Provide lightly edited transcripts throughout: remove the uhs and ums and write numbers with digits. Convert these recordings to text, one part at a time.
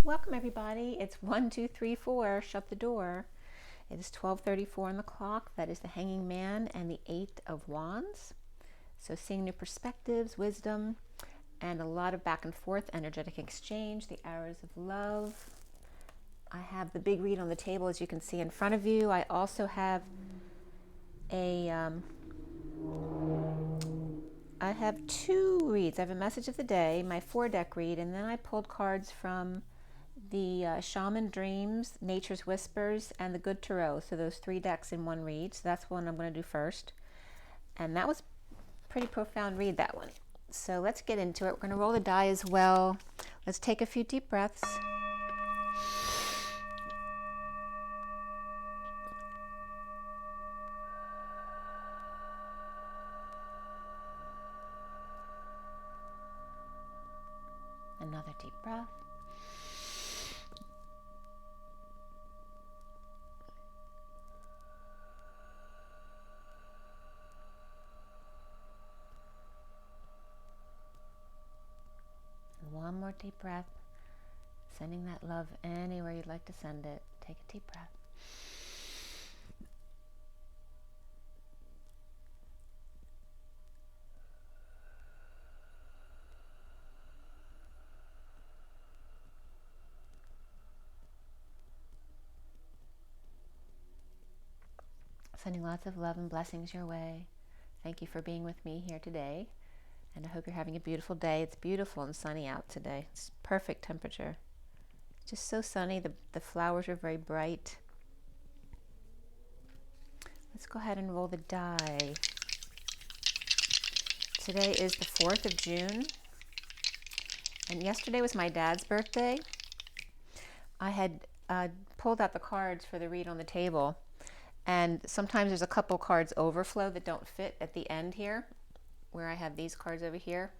Welcome everybody. It's 1, 2, 3, 4. Shut the door. It is 12:34 on the clock. That is the Hanging Man and the 8 of Wands. So seeing new perspectives, wisdom, and a lot of back and forth energetic exchange. The arrows of love. I have the big read on the table, as you can see in front of you. I also have I have two reads. I have a message of the day, my 4-deck read, and then I pulled cards from the Shaman Dreams, Nature's Whispers, and the Good Tarot. So those 3 decks in one read. So that's one I'm going to do first. And that was a pretty profound read, that one. So let's get into it. We're going to roll the die as well. Let's take a few deep breaths. Another deep breath. And one more deep breath. Sending that love anywhere you'd like to send it. Take a deep breath. Sending lots of love and blessings your way. Thank you for being with me here today. And I hope you're having a beautiful day. It's beautiful and sunny out today. It's perfect temperature. It's just so sunny. The flowers are very bright. Let's go ahead and roll the die. Today is the 4th of June. And yesterday was my dad's birthday. I had pulled out the cards for the read on the table. And sometimes there's a couple cards overflow that don't fit at the end here, where I have these cards over here.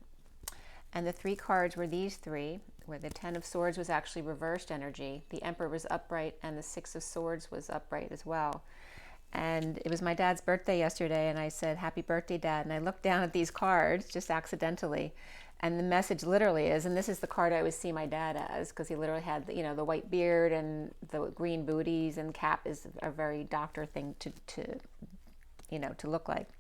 And the 3 cards were these 3, where the 10 of Swords was actually reversed energy. The Emperor was upright, and the 6 of Swords was upright as well. And it was my dad's birthday yesterday, and I said, "Happy birthday, Dad." And I looked down at these cards, just accidentally. And the message literally is, and this is the card I always see my dad as, because he literally had, you know, the white beard and the green booties, and cap is a very doctor thing to you know, to look like.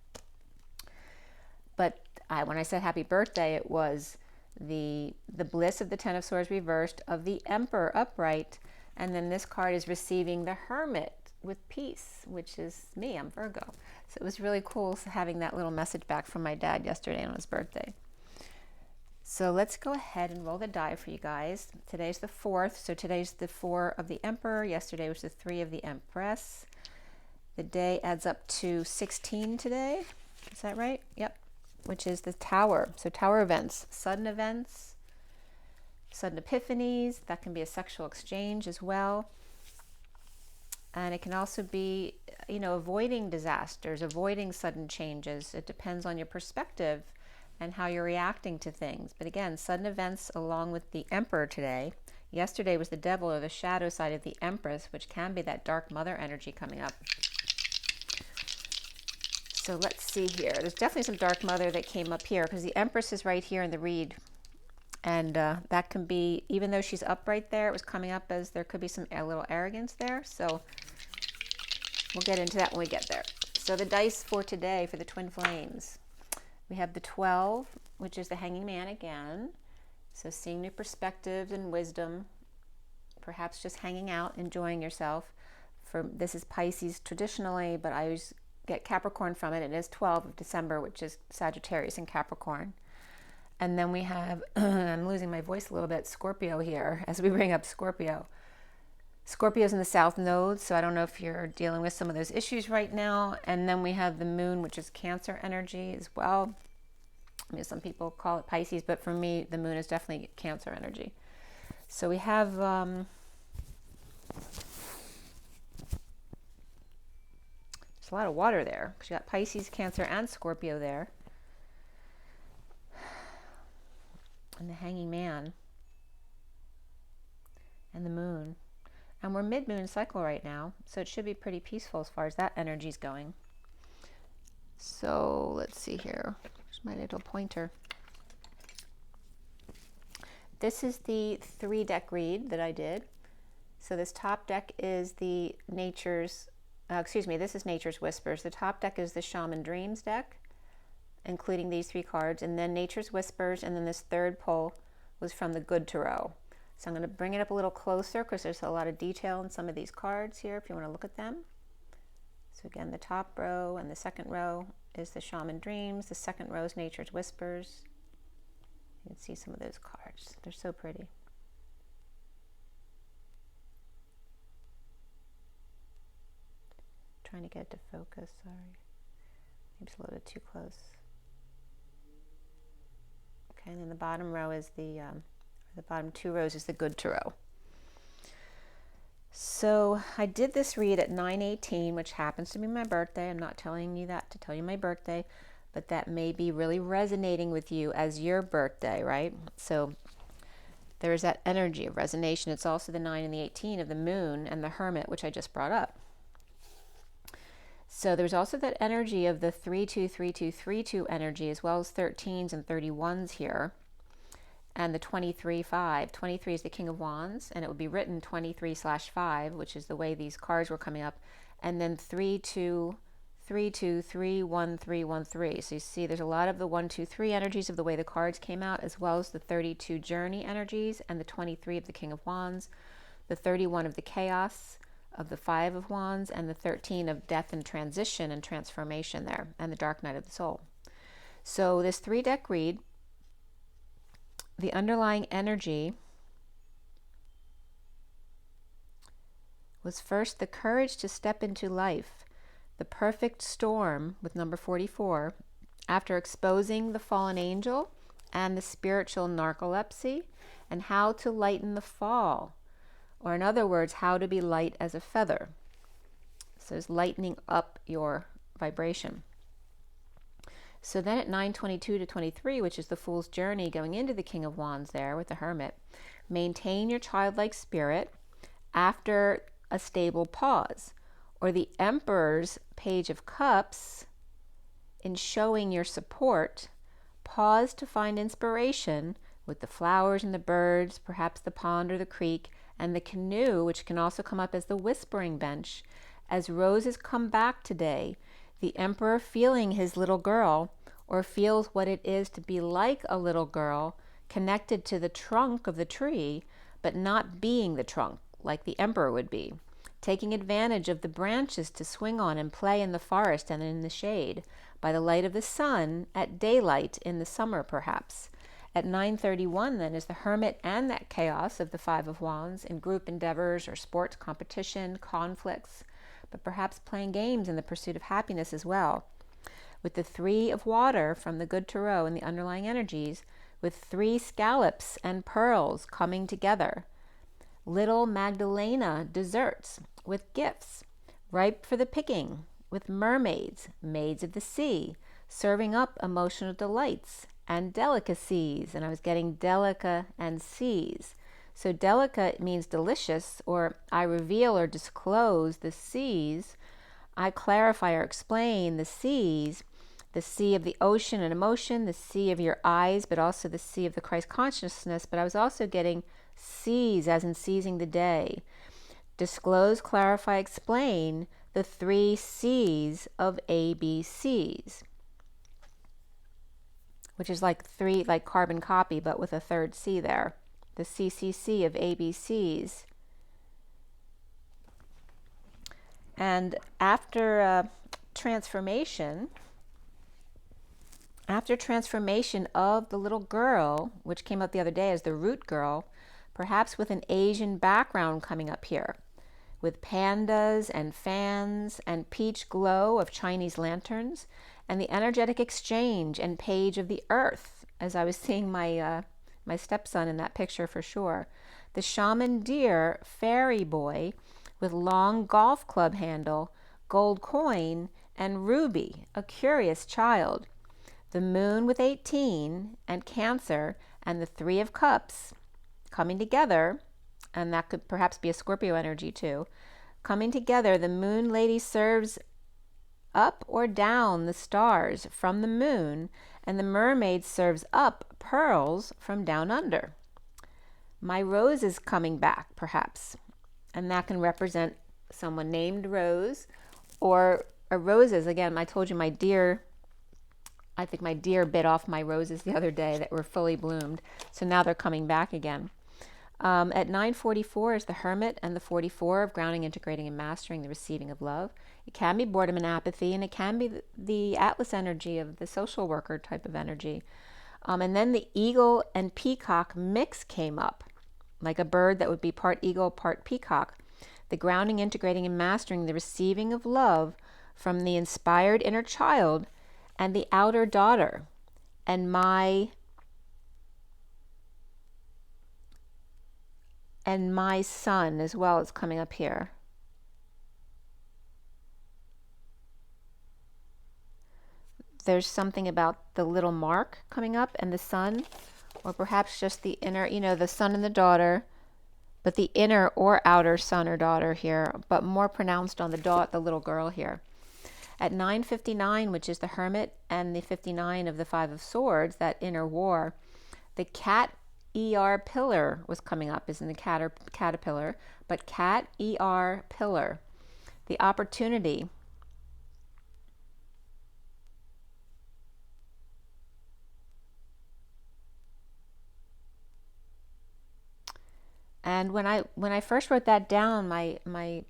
But when I said happy birthday, it was the bliss of the 10 of Swords reversed, of the Emperor upright, and then this card is receiving the Hermit with peace, which is me. I'm Virgo. So it was really cool having that little message back from my dad yesterday on his birthday. So let's go ahead and roll the die for you guys. Today's the 4th, so today's the 4 of the Emperor. Yesterday was the 3 of the Empress. The day adds up to 16 today. Is that right? Yep. Which is the Tower. So Tower events, sudden epiphanies. That can be a sexual exchange as well. And it can also be, you know, avoiding disasters, avoiding sudden changes. It depends on your perspective and how you're reacting to things. But again, sudden events along with the Emperor today. Yesterday was the Devil, or the shadow side of the Empress, which can be that dark mother energy coming up. So let's see here. There's definitely some dark mother that came up here, because the Empress is right here in the read. And that can be, even though she's upright there, it was coming up as there could be a little arrogance there. So we'll get into that when we get there. So the dice for today for the Twin Flames. We have the 12, which is the Hanging Man again. So seeing new perspectives and wisdom, perhaps just hanging out, enjoying yourself. This is Pisces traditionally, but I always get Capricorn from it. It is 12 of December, which is Sagittarius and Capricorn. And then we have, I'm losing my voice a little bit, Scorpio here, as we bring up Scorpio. Scorpio's in the South Node, so I don't know if you're dealing with some of those issues right now. And then we have the Moon, which is Cancer energy as well. I mean, some people call it Pisces, but for me, the Moon is definitely Cancer energy. So we have there's a lot of water there, because you got Pisces, Cancer, and Scorpio there. And the Hanging Man. And the Moon. And we're mid-moon cycle right now, so it should be pretty peaceful as far as that energy is going. So let's see here. There's my little pointer. This is the 3-deck read that I did. So this top deck is the Nature's, this is Nature's Whispers. The top deck is the Shaman Dreams deck, including these 3 cards, and then Nature's Whispers, and then this third pull was from the Good Tarot. So I'm going to bring it up a little closer because there's a lot of detail in some of these cards here if you want to look at them. So again, the top row and the second row is the Shaman Dreams. The second row is Nature's Whispers. You can see some of those cards. They're so pretty. Trying to get it to focus, sorry. Maybe it's a little bit too close. Okay, and then the bottom row is the bottom 2 rows is the Good Tarot. So I did this read at 9/18, which happens to be my birthday. I'm not telling you that to tell you my birthday, but that may be really resonating with you as your birthday, right? So there's that energy of resonation. It's also the 9 and the 18 of the Moon and the Hermit, which I just brought up. So there's also that energy of the 3-2-3-2-3-2 energy, as well as 13s and 31s here. And the 23-5. 23 is the King of Wands, and it would be written 23/5, which is the way these cards were coming up. And then 3-2-3-2-3-1-3-1-3. So you see there's a lot of the 1-2-3 energies of the way the cards came out, as well as the 32 Journey energies, and the 23 of the King of Wands, the 31 of the Chaos, of the 5 of Wands, and the 13 of Death and Transition and Transformation there, and the Dark Night of the Soul. So this 3-deck read, the underlying energy was first the courage to step into life, the perfect storm with number 44, after exposing the fallen angel and the spiritual narcolepsy, and how to lighten the fall, or in other words, how to be light as a feather. So it's lightening up your vibration. So then at 9:22 to 23, which is the Fool's Journey going into the King of Wands there with the Hermit, maintain your childlike spirit after a stable pause, or the Emperor's Page of Cups, in showing your support, pause to find inspiration with the flowers and the birds, perhaps the pond or the creek, and the canoe, which can also come up as the whispering bench. As roses come back today, the Emperor feeling his little girl, or feels what it is to be like a little girl, connected to the trunk of the tree, but not being the trunk, like the Emperor would be, taking advantage of the branches to swing on and play in the forest and in the shade, by the light of the sun, at daylight in the summer perhaps. At 9:31 then is the Hermit and that Chaos of the 5 of Wands in group endeavors or sports competition, conflicts, but perhaps playing games in the pursuit of happiness as well. With the 3 of Water from the Good Tarot and the underlying energies, with 3 scallops and pearls coming together. Little Magdalena desserts with gifts, ripe for the picking, with mermaids, maids of the sea, serving up emotional delights and delicacies. And I was getting delica and seas. So delica means delicious, or I reveal or disclose the seas. I clarify or explain the seas, the sea of the ocean and emotion, the sea of your eyes, but also the sea of the Christ consciousness. But I was also getting seas, as in seizing the day. Disclose, clarify, explain the 3 C's of ABCs, which is like carbon copy, but with a third C there. The CCC of ABCs. And after transformation of the little girl, which came up the other day as the root girl, perhaps with an Asian background coming up here, with pandas and fans and peach glow of Chinese lanterns, and the energetic exchange and page of the earth, as I was seeing my stepson in that picture for sure. The shaman deer fairy boy with long golf club handle, gold coin, and ruby, a curious child. The moon with 18 and Cancer, and the 3 of Cups coming together, and that could perhaps be a Scorpio energy too. Coming together, the moon lady serves up or down the stars from the moon, and the mermaid serves up pearls from down under. My Rose is coming back, perhaps. And that can represent someone named Rose or roses. Again, I told you I think my deer bit off my roses the other day that were fully bloomed. So now they're coming back again. At 9:44 is the Hermit and the 44 of grounding, integrating, and mastering the receiving of love. It can be boredom and apathy, and it can be the Atlas energy of the social worker type of energy. And then the eagle and peacock mix came up, like a bird that would be part eagle, part peacock. The grounding, integrating, and mastering the receiving of love from the inspired inner child and the outer daughter. And my son as well is coming up here. There's something about the little mark coming up and the sun, or perhaps just the inner, the son and the daughter, but the inner or outer son or daughter here, but more pronounced on the little girl here. At 9:59, which is the Hermit and the 59 of the Five of Swords, that inner war, the cat ER pillar was coming up, isn't the caterpillar, but cat ER pillar, the opportunity. And when I first wrote that down, my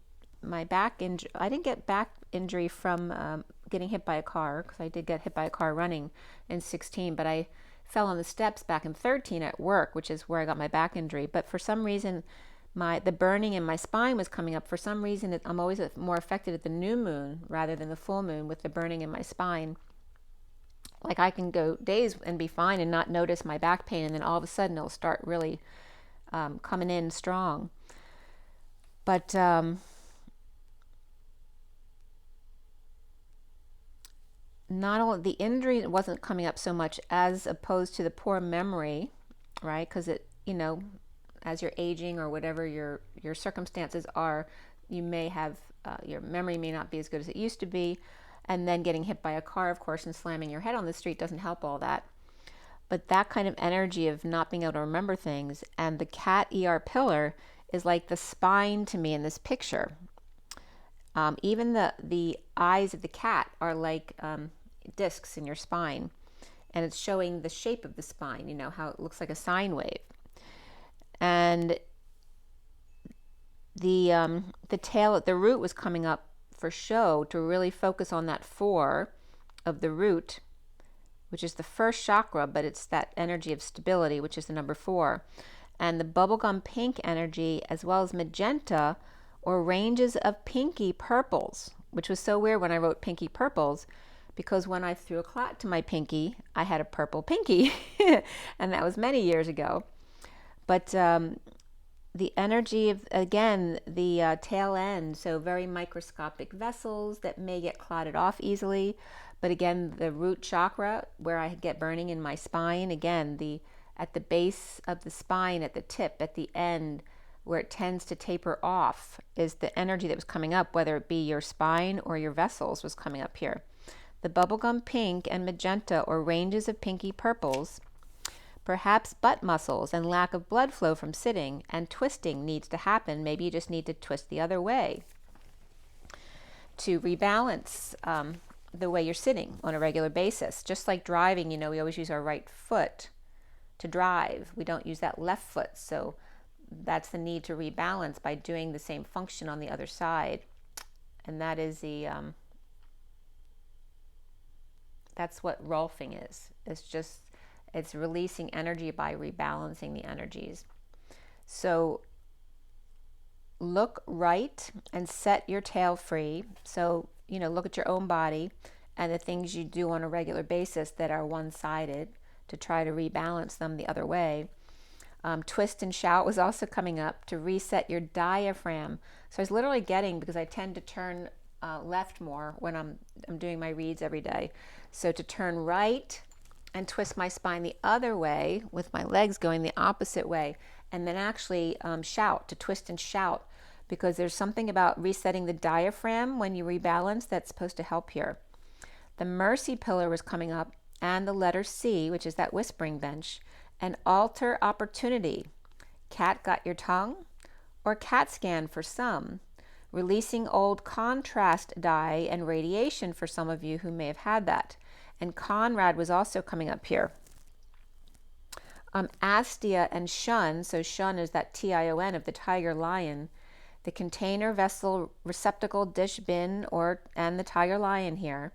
back injury, I didn't get back injury from getting hit by a car, because I did get hit by a car running in 16, but I fell on the steps back in 13 at work, which is where I got my back injury. But for some reason, the burning in my spine was coming up. For some reason, I'm always more affected at the new moon rather than the full moon with the burning in my spine. Like I can go days and be fine and not notice my back pain, and then all of a sudden it'll start really coming in strong. But not only the injury wasn't coming up so much as opposed to the poor memory, right? Because it, as you're aging or whatever your circumstances are, you may have your memory may not be as good as it used to be, and then getting hit by a car, of course, and slamming your head on the street doesn't help all that. But that kind of energy of not being able to remember things, and the cat ER pillar is like the spine to me in this picture. Even the eyes of the cat are like discs in your spine, and it's showing the shape of the spine, how it looks like a sine wave. And the tail, the root was coming up for show to really focus on that 4 of the root, which is the first chakra, but it's that energy of stability, which is the number 4. And the bubblegum pink energy, as well as magenta, or ranges of pinky purples, which was so weird when I wrote pinky purples, because when I threw a clot to my pinky, I had a purple pinky, and that was many years ago. But the energy of, again, the tail end, so very microscopic vessels that may get clotted off easily. But again, the root chakra, where I get burning in my spine, again, at the base of the spine, at the tip, at the end, where it tends to taper off, is the energy that was coming up, whether it be your spine or your vessels was coming up here. The bubblegum pink and magenta, or ranges of pinky purples, perhaps butt muscles and lack of blood flow from sitting, and twisting needs to happen. Maybe you just need to twist the other way to rebalance the way you're sitting on a regular basis. Just like driving, we always use our right foot to drive. We don't use that left foot. So that's the need to rebalance by doing the same function on the other side. And that is that's what rolfing is. It's releasing energy by rebalancing the energies. So look right and set your tail free. So, look at your own body and the things you do on a regular basis that are one-sided to try to rebalance them the other way. Twist and shout was also coming up to reset your diaphragm. So I was literally getting, because I tend to turn left more when I'm doing my reads every day. So to turn right and twist my spine the other way with my legs going the opposite way, and then actually shout, to twist and shout, because there's something about resetting the diaphragm when you rebalance that's supposed to help here. The mercy pillar was coming up, and the letter C, which is that whispering bench, and alter opportunity. cat got your tongue, or CAT scan for some, releasing old contrast dye and radiation for some of you who may have had that. And Conrad was also coming up here. Astia and shun, so shun is that TION of the tiger lion, the container, vessel, receptacle, dish, bin, and the tiger lion here.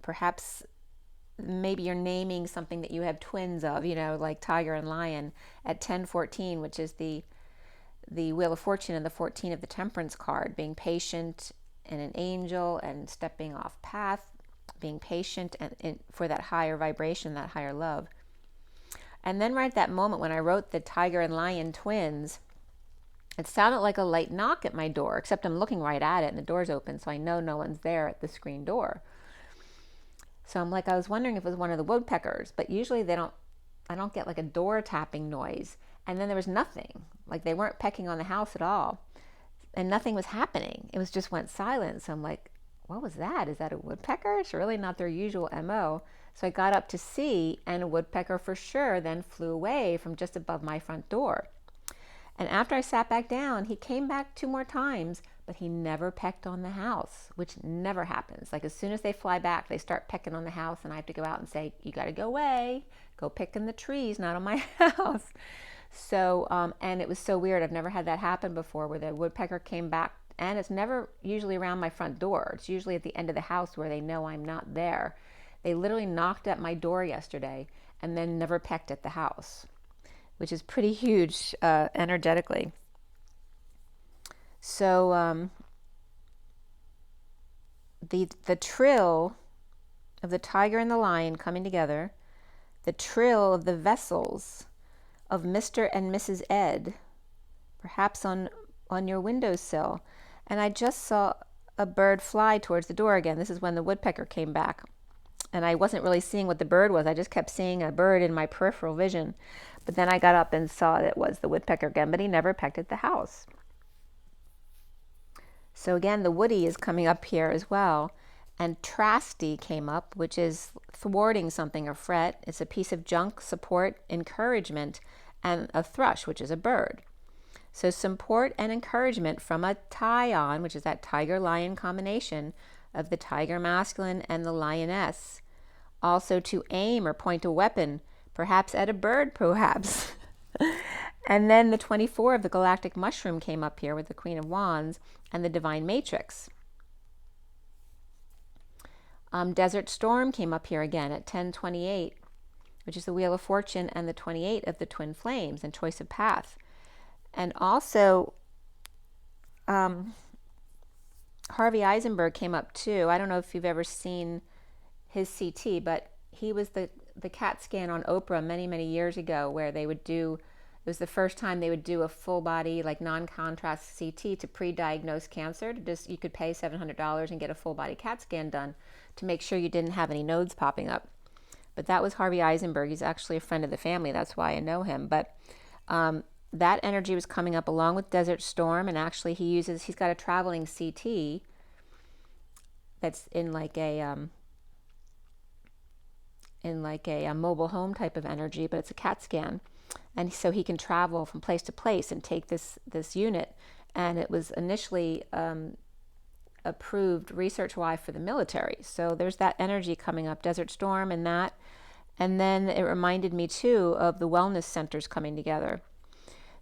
Perhaps maybe you're naming something that you have twins of, like tiger and lion at 1014, which is the Wheel of Fortune and the 14 of the Temperance card, being patient and an angel and stepping off path, being patient and for that higher vibration, that higher love. And then right at that moment when I wrote the tiger and lion twins, it sounded like a light knock at my door, except I'm looking right at it and the door's open, so I know no one's there at the screen door. So I'm like, I was wondering if it was one of the woodpeckers, but usually I don't get like a door tapping noise. And then there was nothing, like they weren't pecking on the house at all. And nothing was happening. It was just went silent. So I'm like, what was that? Is that a woodpecker? It's really not their usual MO. So I got up to see, and a woodpecker for sure then flew away from just above my front door. And after I sat back down, he came back 2 more times, but he never pecked on the house, which never happens. Like as soon as they fly back, they start pecking on the house, and I have to go out and say, you got to go away, go pick in the trees, not on my house. So, and it was so weird. I've never had that happen before, where the woodpecker came back, and it's never usually around my front door. It's usually at the end of the house where they know I'm not there. They literally knocked at my door yesterday and then never pecked at the house, which is pretty huge energetically. So the trill of the tiger and the lion coming together, the trill of the vessels of Mr. and Mrs. Ed, perhaps on your windowsill. And I just saw a bird fly towards the door again. This is when the woodpecker came back. And I wasn't really seeing what the bird was. I just kept seeing a bird in my peripheral vision. But then I got up and saw that it was the woodpecker again, but he never pecked at the house. So again, the woody is coming up here as well. And trasty came up, which is thwarting something or fret. It's a piece of junk, support, encouragement, and a thrush, which is a bird. So support and encouragement from a tie-on, which is that tiger-lion combination of the tiger masculine and the lioness. Also to aim or point a weapon, perhaps at a bird, perhaps. And then the 24 of the galactic mushroom came up here with the Queen of Wands and the divine matrix. Desert Storm came up here again at 1028, which is the Wheel of Fortune and the 28 of the Twin Flames and Choice of Path. And also, Harvey Eisenberg came up too. I don't know if you've ever seen his CT, but he was the CAT scan on Oprah many, many years ago, where they would do, it was the first time they would do a full body, like non-contrast CT to pre-diagnose cancer. You could pay $700 and get a full body CAT scan done to make sure you didn't have any nodes popping up. But that was Harvey Eisenberg. He's actually a friend of the family. That's why I know him. But that energy was coming up along with Desert Storm, and actually he's got a traveling CT that's in like a mobile home type of energy, but it's a CAT scan. And so he can travel from place to place and take this unit. And it was initially approved research-wise for the military. So there's that energy coming up, Desert Storm and that. And then it reminded me too of the wellness centers coming together.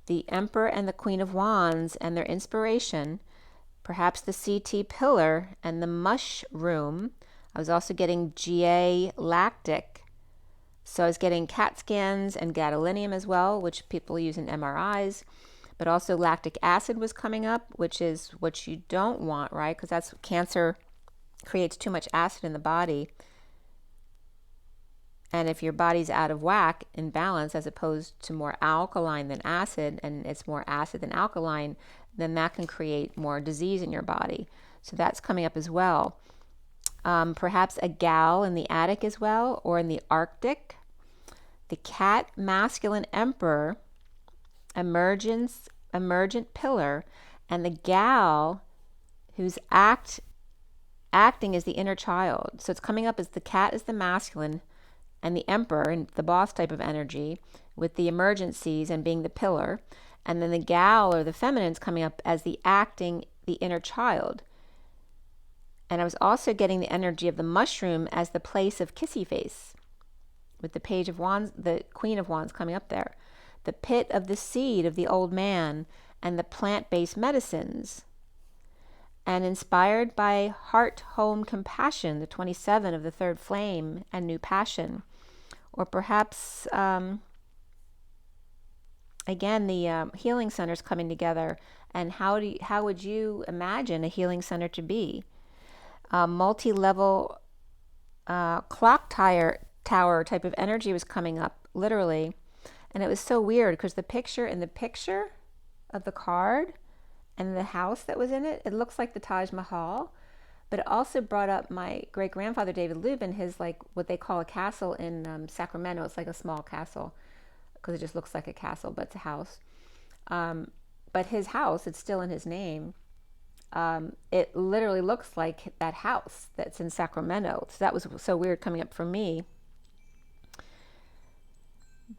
The Emperor and the Queen of Wands and their inspiration, perhaps the CT pillar and the mushroom. I was also getting GA lactic. So I was getting CAT scans and gadolinium as well, which people use in MRIs. But also lactic acid was coming up, which is what you don't want, right? Because that's cancer creates too much acid in the body. And if your body's out of whack, in balance, as opposed to more alkaline than acid, and it's more acid than alkaline, then that can create more disease in your body. So that's coming up as well. Perhaps a gal in the attic as well, or in the Arctic. The cat masculine emperor, emergent pillar, and the gal who's acting as the inner child. So it's coming up as the cat is the masculine, and the emperor, and the boss type of energy, with the emergencies and being the pillar. And then the gal or the feminine's coming up as the acting, the inner child. And I was also getting the energy of the mushroom as the place of kissy face, with the page of wands, the queen of wands coming up there. The pit of the seed of the old man and the plant-based medicines. And inspired by heart, home, compassion, the 27 of the third flame and new passion. Or perhaps, again, the healing centers coming together. And how would you imagine a healing center to be? Multi-level clock tower type of energy was coming up, literally. And it was so weird because the picture in the picture of the card and the house that was in it, it looks like the Taj Mahal. But it also brought up my great-grandfather, David Lubin, his, like, what they call a castle in Sacramento. It's like a small castle because it just looks like a castle, but it's a house. But his house, it's still in his name. It literally looks like that house that's in Sacramento. So that was so weird coming up for me.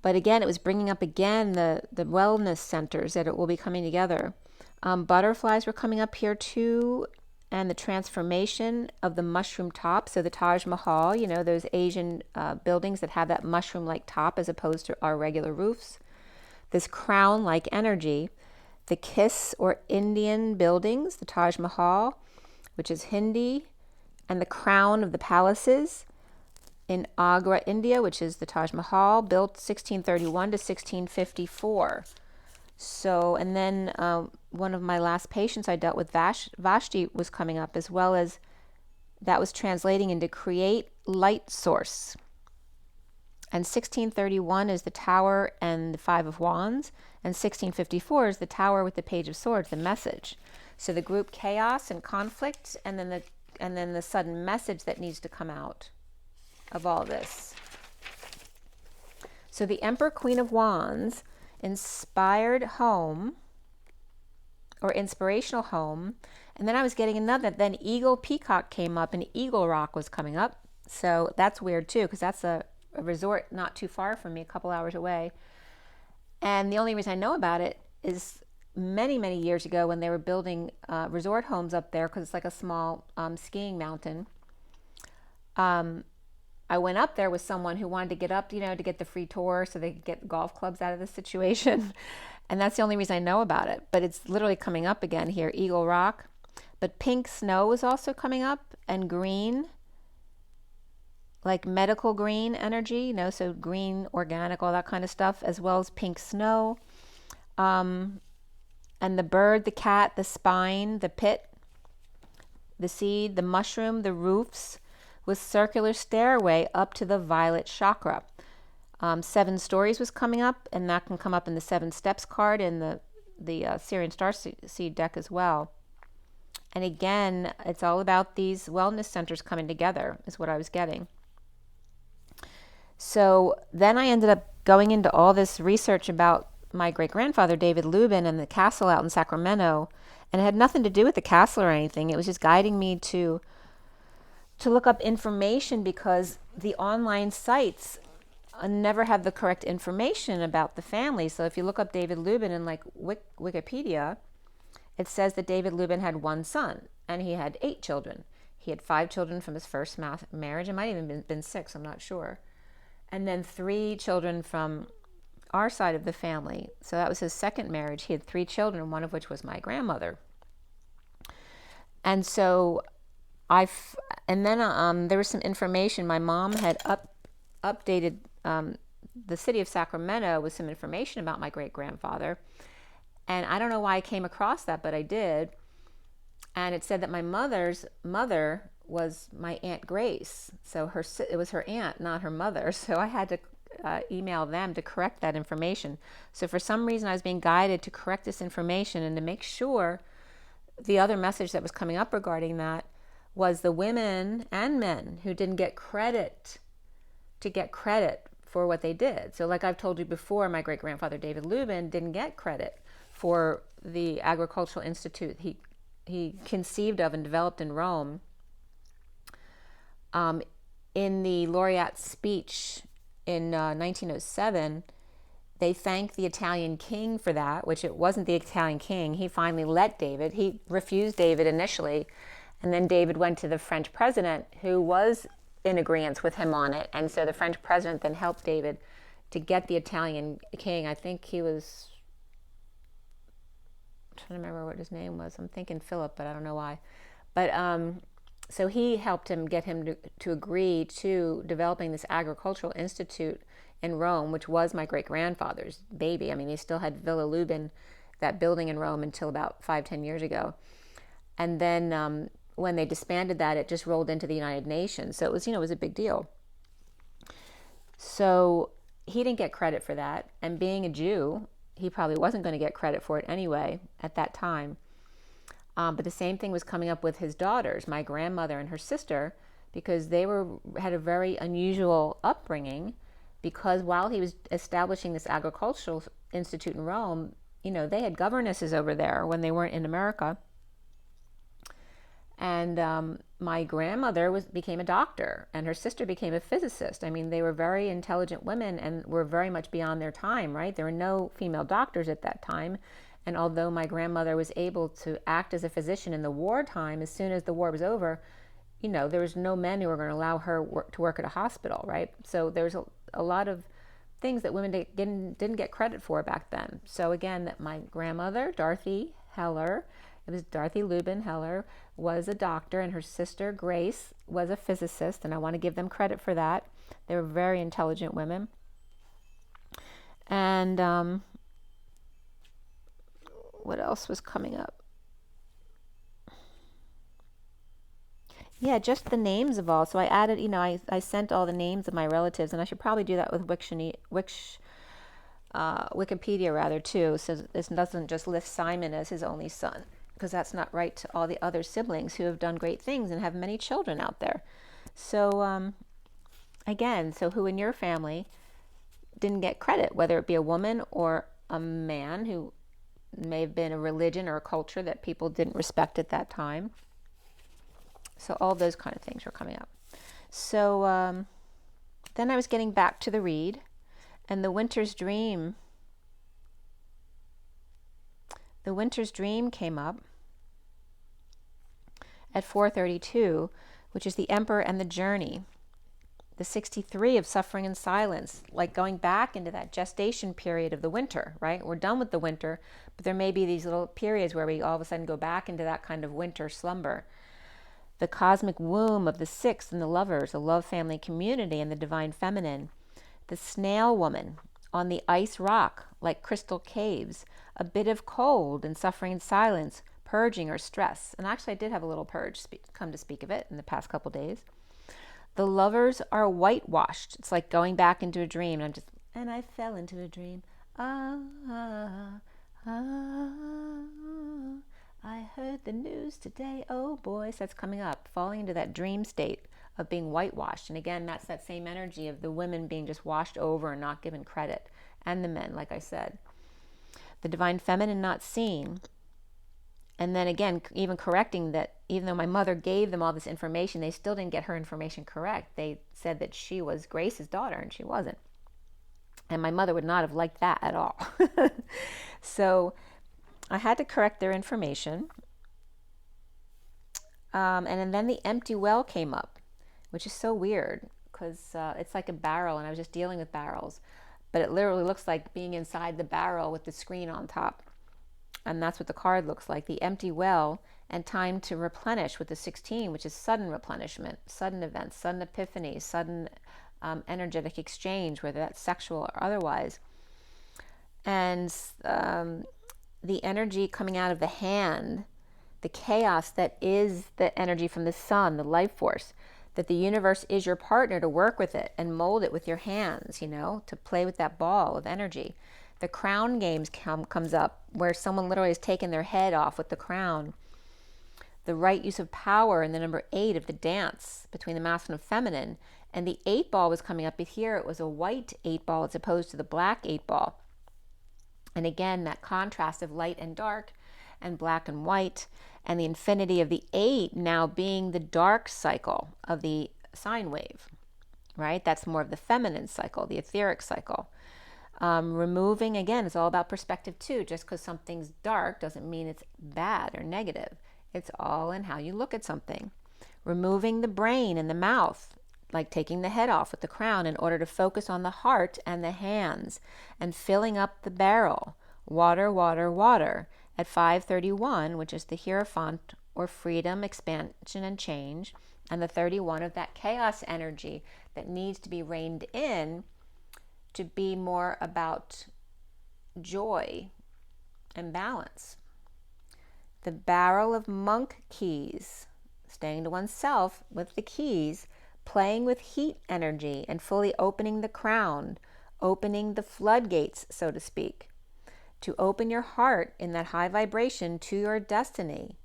But again, it was bringing up again the wellness centers that it will be coming together. Butterflies were coming up here too, and the transformation of the mushroom top. So the Taj Mahal, you know, those Asian buildings that have that mushroom-like top as opposed to our regular roofs. This crown-like energy. The Kiss or Indian buildings, the Taj Mahal, which is Hindi, and the crown of the palaces in Agra, India, which is the Taj Mahal, built 1631 to 1654. So, and then one of my last patients I dealt with, Vashti, was coming up, as well as that was translating into create light source. And 1631 is the Tower and the Five of Wands, and 1654 is the Tower with the Page of Swords, the message. So the group chaos and conflict, and then the sudden message that needs to come out of all this. So the Emperor, Queen of Wands, inspired home, or inspirational home, and then I was getting another. Then Eagle Peacock came up, and Eagle Rock was coming up. So that's weird too, because that's a resort not too far from me, a couple hours away. And the only reason I know about it is many, many years ago when they were building resort homes up there, because it's like a small skiing mountain. I went up there with someone who wanted to get up, you know, to get the free tour so they could get golf clubs out of the situation. And that's the only reason I know about it. But it's literally coming up again here, Eagle Rock. But pink snow is also coming up, and green, like medical green energy, you know, so green, organic, all that kind of stuff, as well as pink snow. And the bird, the cat, the spine, the pit, the seed, the mushroom, the roofs, with circular stairway up to the violet chakra. 7 stories was coming up, and that can come up in the 7 steps card in the SIRIAN STARSEED deck as well. And again, it's all about these wellness centers coming together is what I was getting. So then I ended up going into all this research about my great-grandfather, David Lubin, and the castle out in Sacramento. And it had nothing to do with the castle or anything. It was just guiding me to look up information, because the online sites never have the correct information about the family. So if you look up David Lubin in like Wikipedia, it says that David Lubin had 1 son and he had 8 children. He had 5 children from his first marriage. It might have even been 6, I'm not sure. And then 3 children from our side of the family. So that was his second marriage. He had 3 children, one of which was my grandmother. And so there was some information. My mom had updated the city of Sacramento with some information about my great-grandfather. And I don't know why I came across that, but I did. And it said that my mother's mother was my Aunt Grace. So it was her aunt, not her mother. So I had to email them to correct that information. So for some reason, I was being guided to correct this information and to make sure the other message that was coming up regarding that was the women and men who didn't get credit for what they did. So like I've told you before, my great-grandfather David Lubin didn't get credit for the agricultural institute he conceived of and developed in Rome. In the laureate speech in 1907, they thanked the Italian king for that, which it wasn't the Italian king. He finally let David. He refused David initially, and then David went to the French president, who was in agreement with him on it. And so the French president then helped David to get the Italian king. I think he was, I'm trying to remember what his name was. I'm thinking Philip, but I don't know why. But so he helped him get him to agree to developing this agricultural institute in Rome, which was my great-grandfather's baby. I mean, they still had Villa Lubin, that building in Rome, until about 5-10 years ago. And then when they disbanded that, it just rolled into the United Nations. So it was, it was a big deal. So he didn't get credit for that. And being a Jew, he probably wasn't going to get credit for it anyway at that time. But the same thing was coming up with his daughters, my grandmother and her sister, because they had a very unusual upbringing, because while he was establishing this agricultural institute in Rome, they had governesses over there when they weren't in America. And my grandmother became a doctor, and her sister became a physicist. I mean, they were very intelligent women and were very much beyond their time, right? There were no female doctors at that time. And although my grandmother was able to act as a physician in the wartime, as soon as the war was over, there was no men who were going to allow her to work at a hospital, right? So there was a lot of things that women didn't get credit for back then. So again, that my grandmother, Dorothy Heller, it was Dorothy Lubin Heller, was a doctor, and her sister, Grace, was a physicist, and I want to give them credit for that. They were very intelligent women. And what else was coming up? Yeah, just the names of all. So I added, I sent all the names of my relatives, and I should probably do that with Wikipedia rather too, so this doesn't just list Simon as his only son, because that's not right to all the other siblings who have done great things and have many children out there. So again, so who in your family didn't get credit, whether it be a woman or a man who may have been a religion or a culture that people didn't respect at that time. So all those kind of things were coming up. So then I was getting back to the read, and the winter's dream came up at 4:32, which is the Emperor and the Journey. The 63 of suffering and silence, like going back into that gestation period of the winter, right? We're done with the winter, but there may be these little periods where we all of a sudden go back into that kind of winter slumber. The cosmic womb of the sixth and the lovers, the love family community and the divine feminine. The snail woman on the ice rock, like crystal caves, a bit of cold and suffering and silence, purging or stress. And actually I did have a little purge, come to speak of it, in the past couple days. The lovers are whitewashed. It's like going back into a dream. And I fell into a dream. I heard the news today. Oh boy, so that's coming up, falling into that dream state of being whitewashed. And again, that's that same energy of the women being just washed over and not given credit, and the men, like I said. The divine feminine not seen. And then again, even correcting that, even though my mother gave them all this information, they still didn't get her information correct. They said that she was Grace's daughter, and she wasn't. And my mother would not have liked that at all. So I had to correct their information. And then the empty well came up, which is so weird, because it's like a barrel, and I was just dealing with barrels. But it literally looks like being inside the barrel with the screen on top. And that's what the card looks like, the empty well, and time to replenish with the 16, which is sudden replenishment, sudden events, sudden epiphanies, sudden energetic exchange, whether that's sexual or otherwise. And the energy coming out of the hand, the chaos that is the energy from the sun, the life force, that the universe is your partner to work with it and mold it with your hands, to play with that ball of energy. The crown games comes up, where someone literally has taken their head off with the crown. The right use of power, and the number 8 of the dance between the masculine and feminine. And the 8 ball was coming up, but here it was a white 8 ball as opposed to the black 8 ball. And again, that contrast of light and dark and black and white, and the infinity of the 8 now being the dark cycle of the sine wave, right? That's more of the feminine cycle, the etheric cycle. Removing, again, it's all about perspective too. Just because something's dark doesn't mean it's bad or negative. It's all in how you look at something. Removing the brain and the mouth, like taking the head off with the crown in order to focus on the heart and the hands, and filling up the barrel. Water, water, water at 531, which is the Hierophant, or freedom, expansion, and change, and the 31 of that chaos energy that needs to be reined in to be more about joy and balance. The barrel of monk keys, staying to oneself with the keys, playing with heat energy and fully opening the crown, opening the floodgates, so to speak, to open your heart in that high vibration to your destiny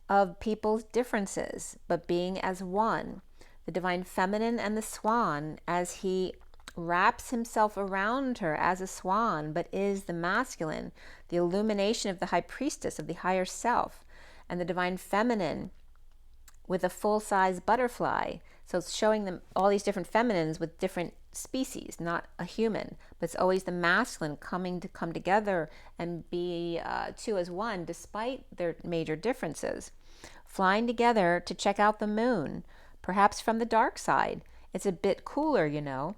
of people's differences, but being as one. The divine feminine and the swan, as he wraps himself around her as a swan, but is the masculine, the illumination of the high priestess of the higher self, and the divine feminine with a full-size butterfly. So it's showing them all these different feminines with different species, not a human, but it's always the masculine come together and be two as one, despite their major differences. Flying together to check out the moon, perhaps from the dark side. It's a bit cooler, you know.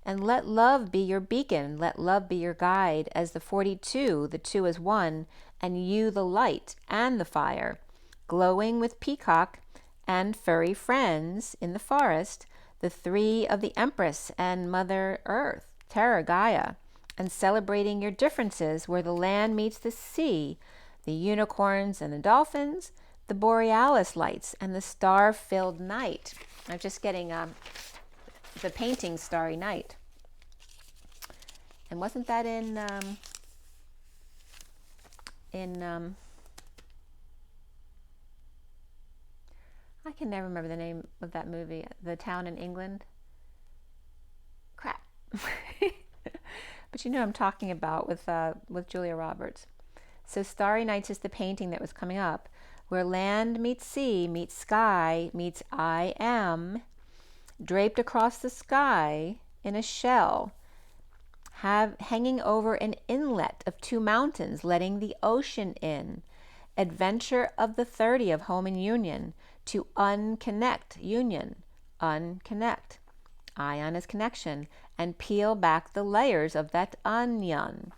And let love be your beacon, let love be your guide, as the 42, the two as one, and you the light and the fire, glowing with peacock and furry friends in the forest, the three of the Empress and Mother Earth, Terra Gaia, and celebrating your differences where the land meets the sea, the unicorns and the dolphins, the borealis lights, and the star-filled night. I'm just getting the painting Starry Night. And wasn't that in I can never remember the name of that movie, The Town in England. Crap. But you know what I'm talking about with Julia Roberts. So Starry Nights is the painting that was coming up, where land meets sea, meets sky, meets I am, draped across the sky in a shell, hanging over an inlet of two mountains, letting the ocean in. Adventure of the 30 of home and union, to unconnect, union, unconnect. Ion is connection, and peel back the layers of that onion.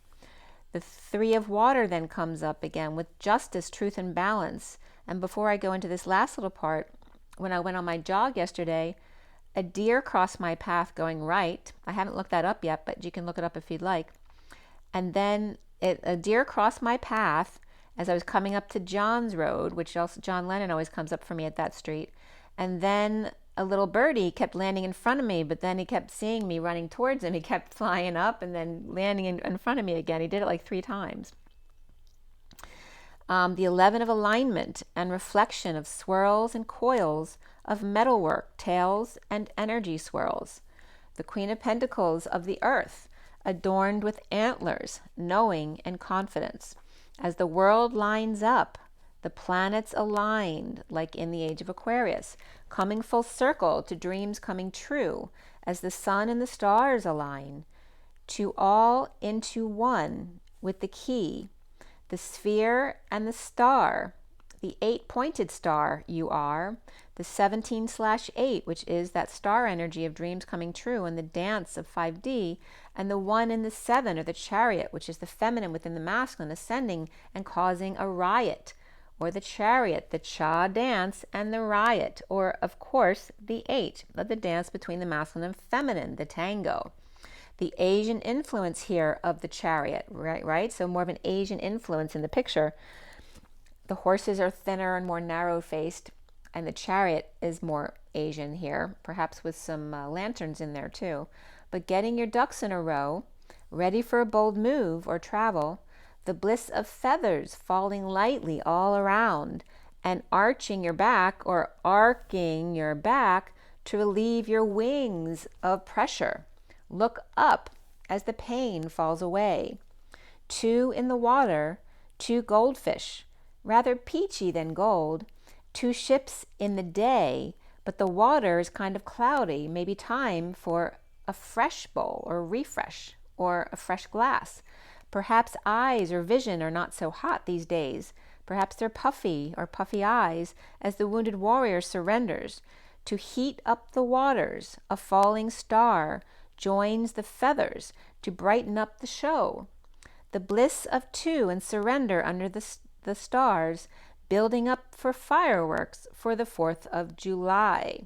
The 3 of water then comes up again with justice, truth, and balance. And before I go into this last little part, when I went on my jog yesterday, a deer crossed my path going right. I haven't looked that up yet, but you can look it up if you'd like. And then a deer crossed my path as I was coming up to John's Road, which also John Lennon always comes up for me at that street. And then a little birdie kept landing in front of me, but then he kept seeing me running towards him. He kept flying up and then landing in front of me again. He did it like 3 times. The 11 of alignment and reflection of swirls and coils of metalwork, tails and energy swirls. The Queen of Pentacles of the earth, adorned with antlers, knowing and confidence. As the world lines up, the planets aligned, like in the age of Aquarius, coming full circle to dreams coming true, as the sun and the stars align, to all into one with the key, the sphere and the star, the 8-pointed star you are, the 17/8, which is that star energy of dreams coming true, and the dance of 5D, and the 1 in the 7, or the chariot, which is the feminine within the masculine, ascending and causing a riot, or the chariot, the cha dance, and the riot, or of course the 8 of the dance between the masculine and feminine, the tango. The Asian influence here of the chariot, right? So more of an Asian influence in the picture. The horses are thinner and more narrow-faced, and the chariot is more Asian here, perhaps with some lanterns in there too. But getting your ducks in a row, ready for a bold move or travel, the bliss of feathers falling lightly all around, and arching your back or arcing your back to relieve your wings of pressure. Look up as the pain falls away. 2 in the water, 2 goldfish, rather peachy than gold. 2 ships in the day, but the water is kind of cloudy. Maybe time for a fresh bowl or refresh or a fresh glass. Perhaps eyes or vision are not so hot these days. Perhaps they're puffy or puffy eyes as the wounded warrior surrenders. To heat up the waters, a falling star joins the feathers to brighten up the show. The bliss of two and surrender under the stars, building up for fireworks for the 4th of July,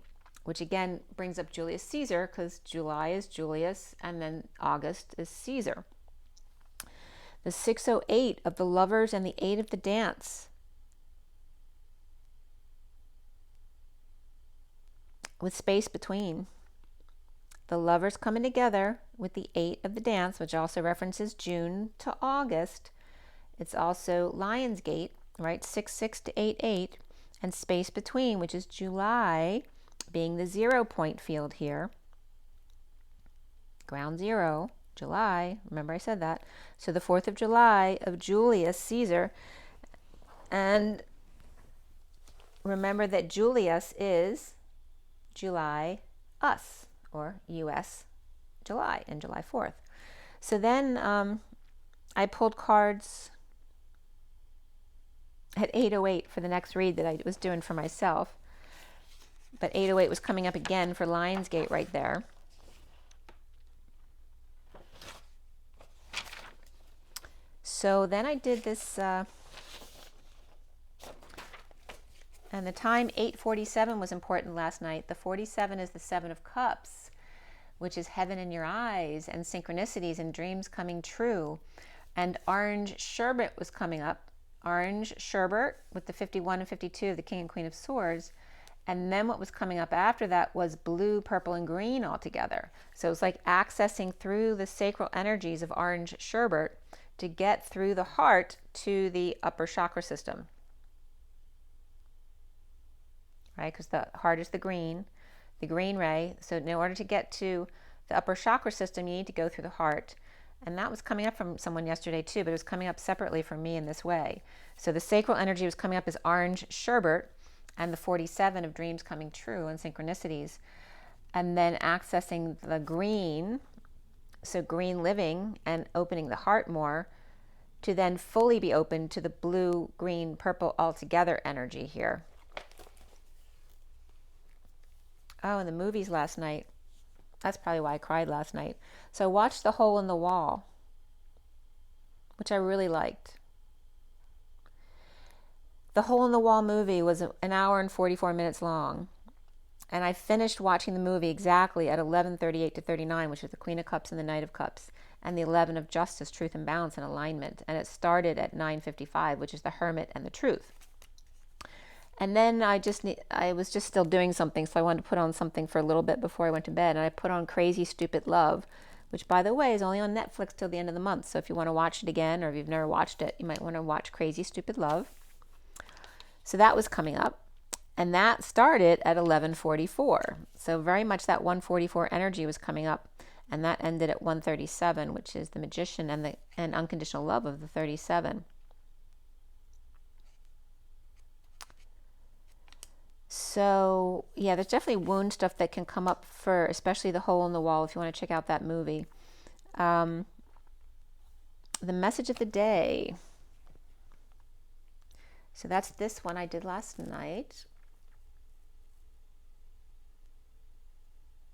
which again brings up Julius Caesar because July is Julius and then August is Caesar. The 608 of the lovers and the 8 of the dance, with space between. The lovers coming together with the 8 of the dance, which also references June to August. It's also Lionsgate, right? 6-6 to 8-8, and space between, which is July, being the 0 point field here. Ground zero, July. Remember I said that. So the 4th of July of Julius Caesar. And remember that Julius is July us, or US July, and July 4th. So then I pulled cards at 808 for the next read that I was doing for myself. But 808 was coming up again for Lionsgate right there. So then I did this, and the time 8:47 was important last night. The 47 is the 7 of Cups, which is heaven in your eyes and synchronicities and dreams coming true. And orange sherbet was coming up. Orange sherbet with the 51 and 52 of the King and Queen of Swords. And then what was coming up after that was blue, purple, and green all together. So it's like accessing through the sacral energies of orange sherbet to get through the heart to the upper chakra system. Right? Because the heart is the green ray. So in order to get to the upper chakra system, you need to go through the heart. And that was coming up from someone yesterday too, but it was coming up separately from me in this way. So the sacral energy was coming up as orange sherbet, and the 47 of dreams coming true and synchronicities. And then accessing the green, so green living and opening the heart more, to then fully be open to the blue, green, purple altogether energy here. Oh, and the movies last night. That's probably why I cried last night. So I watched The Hole in the Wall, which I really liked. The Hole in the Wall movie was an hour and 44 minutes long. And I finished watching the movie exactly at 11:38 to 39, which is the Queen of Cups and the Knight of Cups, and the 11 of Justice, Truth and Balance and Alignment. And it started at 9:55, which is the Hermit and the Truth. And then I was just still doing something, so I wanted to put on something for a little bit before I went to bed. And I put on Crazy Stupid Love, which, by the way, is only on Netflix till the end of the month. So if you want to watch it again, or if you've never watched it, you might want to watch Crazy Stupid Love. So that was coming up. And that started at 11:44. So very much that 144 energy was coming up. And that ended at 137, which is the Magician and unconditional love of the 37. So, yeah, there's definitely wound stuff that can come up for, especially The Hole in the Wall, if you want to check out that movie. The message of the day. So that's this one I did last night.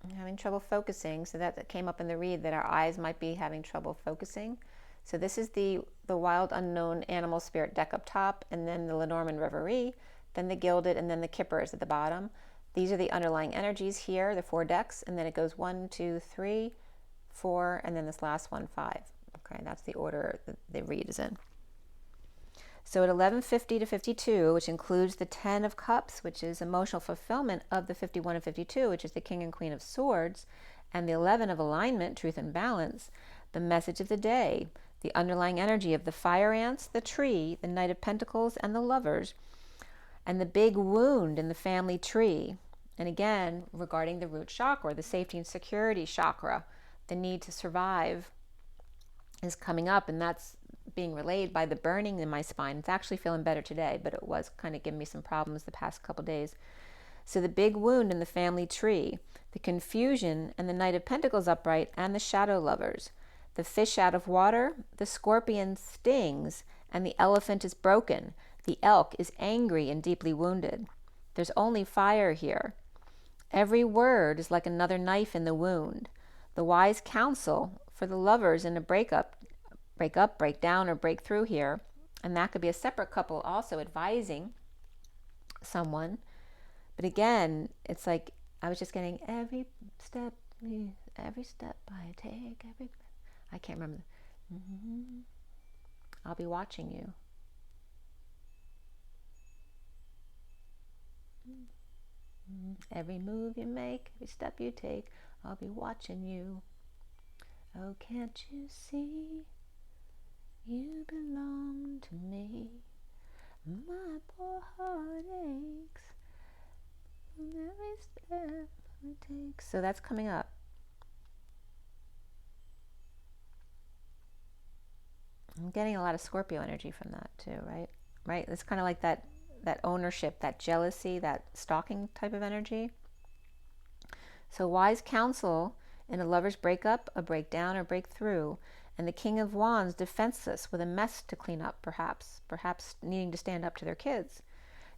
I'm having trouble focusing, so that came up in the read that our eyes might be having trouble focusing. So this is the Wild Unknown Animal Spirit deck up top, and then the Lenormand Reverie, then the Gilded, and then the Kippers at the bottom. These are the underlying energies here, the 4 decks, and then it goes 1, 2, 3, 4, and then this last one, 5. Okay, that's the order that the read is in. So at 11:50 to 52, which includes the 10 of Cups, which is emotional fulfillment of the 51 and 52, which is the King and Queen of Swords, and the 11 of Alignment, Truth and Balance, the message of the day, the underlying energy of the Fire Ants, the Tree, the Knight of Pentacles, and the Lovers, and the big wound in the family tree. And again, regarding the root chakra, the safety and security chakra, the need to survive is coming up, and that's being relayed by the burning in my spine. It's actually feeling better today, but it was kind of giving me some problems the past couple days. So the big wound in the family tree, the confusion and the Knight of Pentacles upright, and the shadow lovers, The fish out of water, the scorpion stings, and the elephant is broken. The elk is angry and deeply wounded. There's only fire here. Every word is like another knife in the wound. The wise counsel for the lovers in a break up, break down, or break through here. And that could be a separate couple also advising someone. But again, it's like I was just getting every step I take, I can't remember. I'll be watching you. Every move you make, every step you take, I'll be watching you. Oh, can't you see? You belong to me. My poor heart aches from every step I take. So that's coming up. I'm getting a lot of Scorpio energy from that too, right? Right? It's kind of like that ownership, that jealousy, that stalking type of energy. So wise counsel in a lover's breakup, a breakdown, or breakthrough, and the King of Wands defenseless with a mess to clean up, perhaps needing to stand up to their kids.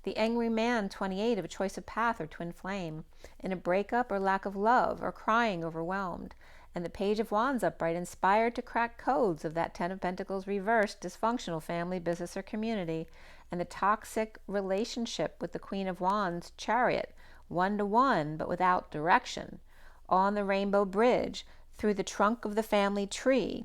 The angry man, 28, of a choice of path or twin flame, in a breakup or lack of love, or crying overwhelmed. And the Page of Wands upright, inspired to crack codes of that Ten of Pentacles reversed, dysfunctional family, business, or community. And the toxic relationship with the Queen of Wands, Chariot, one-to-one, but without direction. On the rainbow bridge, through the trunk of the family tree.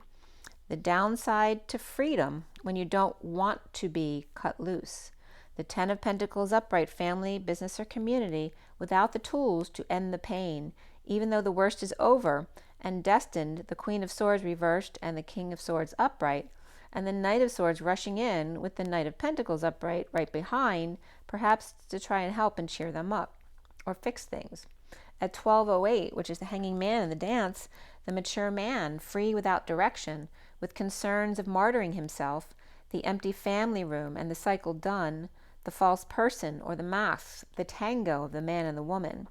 The downside to freedom, when you don't want to be cut loose. The Ten of Pentacles upright, family, business, or community, without the tools to end the pain, even though the worst is over, and destined, the Queen of Swords reversed and the King of Swords upright, and the Knight of Swords rushing in with the Knight of Pentacles upright right behind, perhaps to try and help and cheer them up, or fix things. At 12:08, which is the hanging man in the dance, the mature man, free without direction, with concerns of martyring himself, the empty family room and the cycle done, the false person or the masks, the tango of the man and the woman.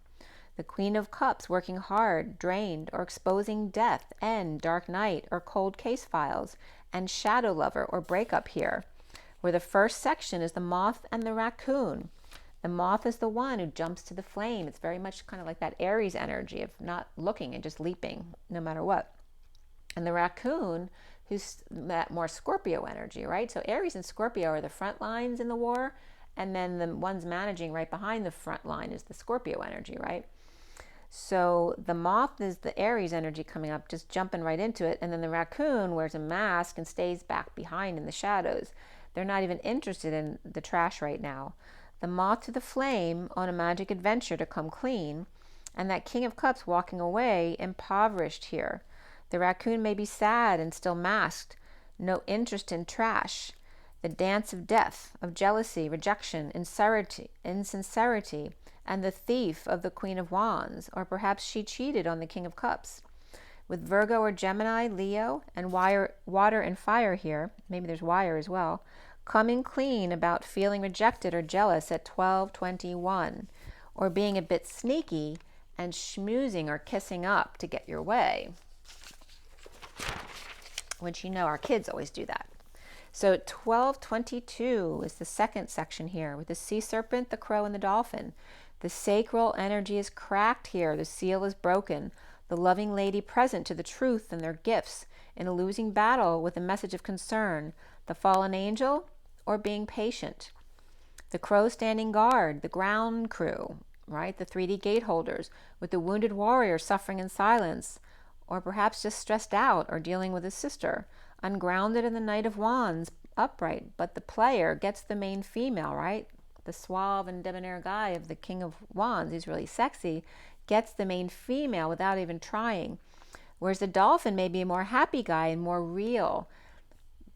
The Queen of Cups working hard, drained, or exposing death, end, dark night, or cold case files, and shadow lover or breakup here, where the first section is the moth and the raccoon. The moth is the one who jumps to the flame. It's very much kind of like that Aries energy of not looking and just leaping no matter what. And the raccoon, who's that more Scorpio energy, right? So Aries and Scorpio are the front lines in the war, and then the ones managing right behind the front line is the Scorpio energy, right? So the moth is the Aries energy coming up, just jumping right into it, and then the raccoon wears a mask and stays back behind in the shadows. They're not even interested in the trash right now. The moth to the flame on a magic adventure to come clean, and that King of Cups walking away impoverished here. The raccoon may be sad and still masked, no interest in trash. The dance of death, of jealousy, rejection, insincerity, and the thief of the Queen of Wands, or perhaps she cheated on the King of Cups. With Virgo or Gemini, Leo, and water and fire here, maybe there's wire as well, coming clean about feeling rejected or jealous at 12:21, or being a bit sneaky and schmoozing or kissing up to get your way. Which, you know, our kids always do that. So 12:22 is the second section here with the sea serpent, the crow, and the dolphin. The sacral energy is cracked here. The seal is broken. The loving lady present to the truth and their gifts in a losing battle with a message of concern. The fallen angel or being patient. The crow standing guard, the ground crew, right? The 3D gate holders with the wounded warrior suffering in silence, or perhaps just stressed out or dealing with his sister. Ungrounded in the Knight of Wands, upright, but the player gets the main female, right? The suave and debonair guy of the King of Wands, who's really sexy, gets the main female without even trying. Whereas the dolphin may be a more happy guy and more real.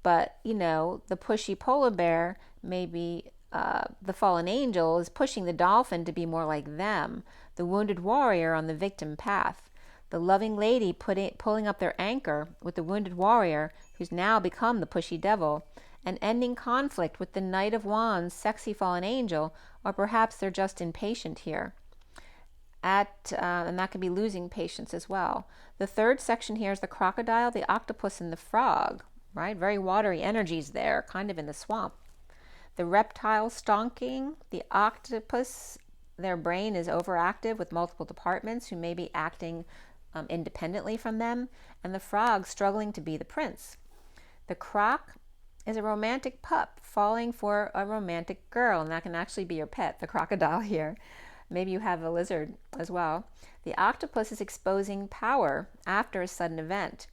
But, you know, the pushy polar bear, maybe the fallen angel, is pushing the dolphin to be more like them. The wounded warrior on the victim path. The loving lady pulling up their anchor with the wounded warrior, who's now become the pushy devil, and ending conflict with the Knight of Wands, sexy fallen angel, or perhaps they're just impatient here. and that could be losing patience as well. The third section here is the crocodile, the octopus, and the frog, right? Very watery energies there, kind of in the swamp. The reptile stonking, the octopus, their brain is overactive with multiple departments who may be acting independently from them, and the frog struggling to be the prince. The croc is a romantic pup falling for a romantic girl, and that can actually be your pet, the crocodile here. Maybe you have a lizard as well. The octopus is exposing power after a sudden event.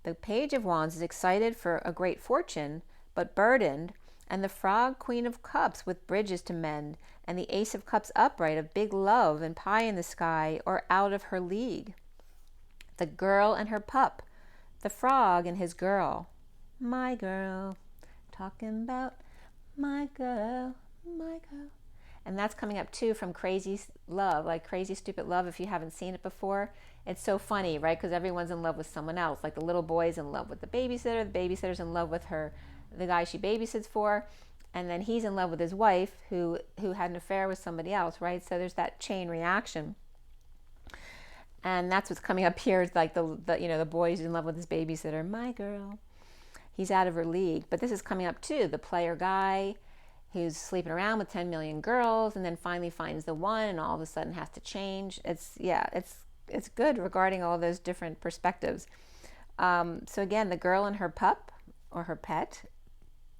The Page of Wands is excited for a great fortune, but burdened, and the frog, Queen of Cups, with bridges to mend, and the Ace of Cups upright of big love and pie in the sky, or out of her league. The girl and her pup, the frog and his girl. My girl, talking about my girl, my girl. And that's coming up too from Crazy Love, like Crazy Stupid Love, if you haven't seen it before. It's so funny, right? Because everyone's in love with someone else. Like the little boy's in love with the babysitter's in love with the guy she babysits for, and then he's in love with his wife who had an affair with somebody else, right? So there's that chain reaction. And that's what's coming up here. It's like the boy's in love with his babysitter, my girl. He's out of her league. But this is coming up too. The player guy who's sleeping around with 10 million girls and then finally finds the one and all of a sudden has to change. It's good regarding all those different perspectives. So again, the girl and her pup or her pet,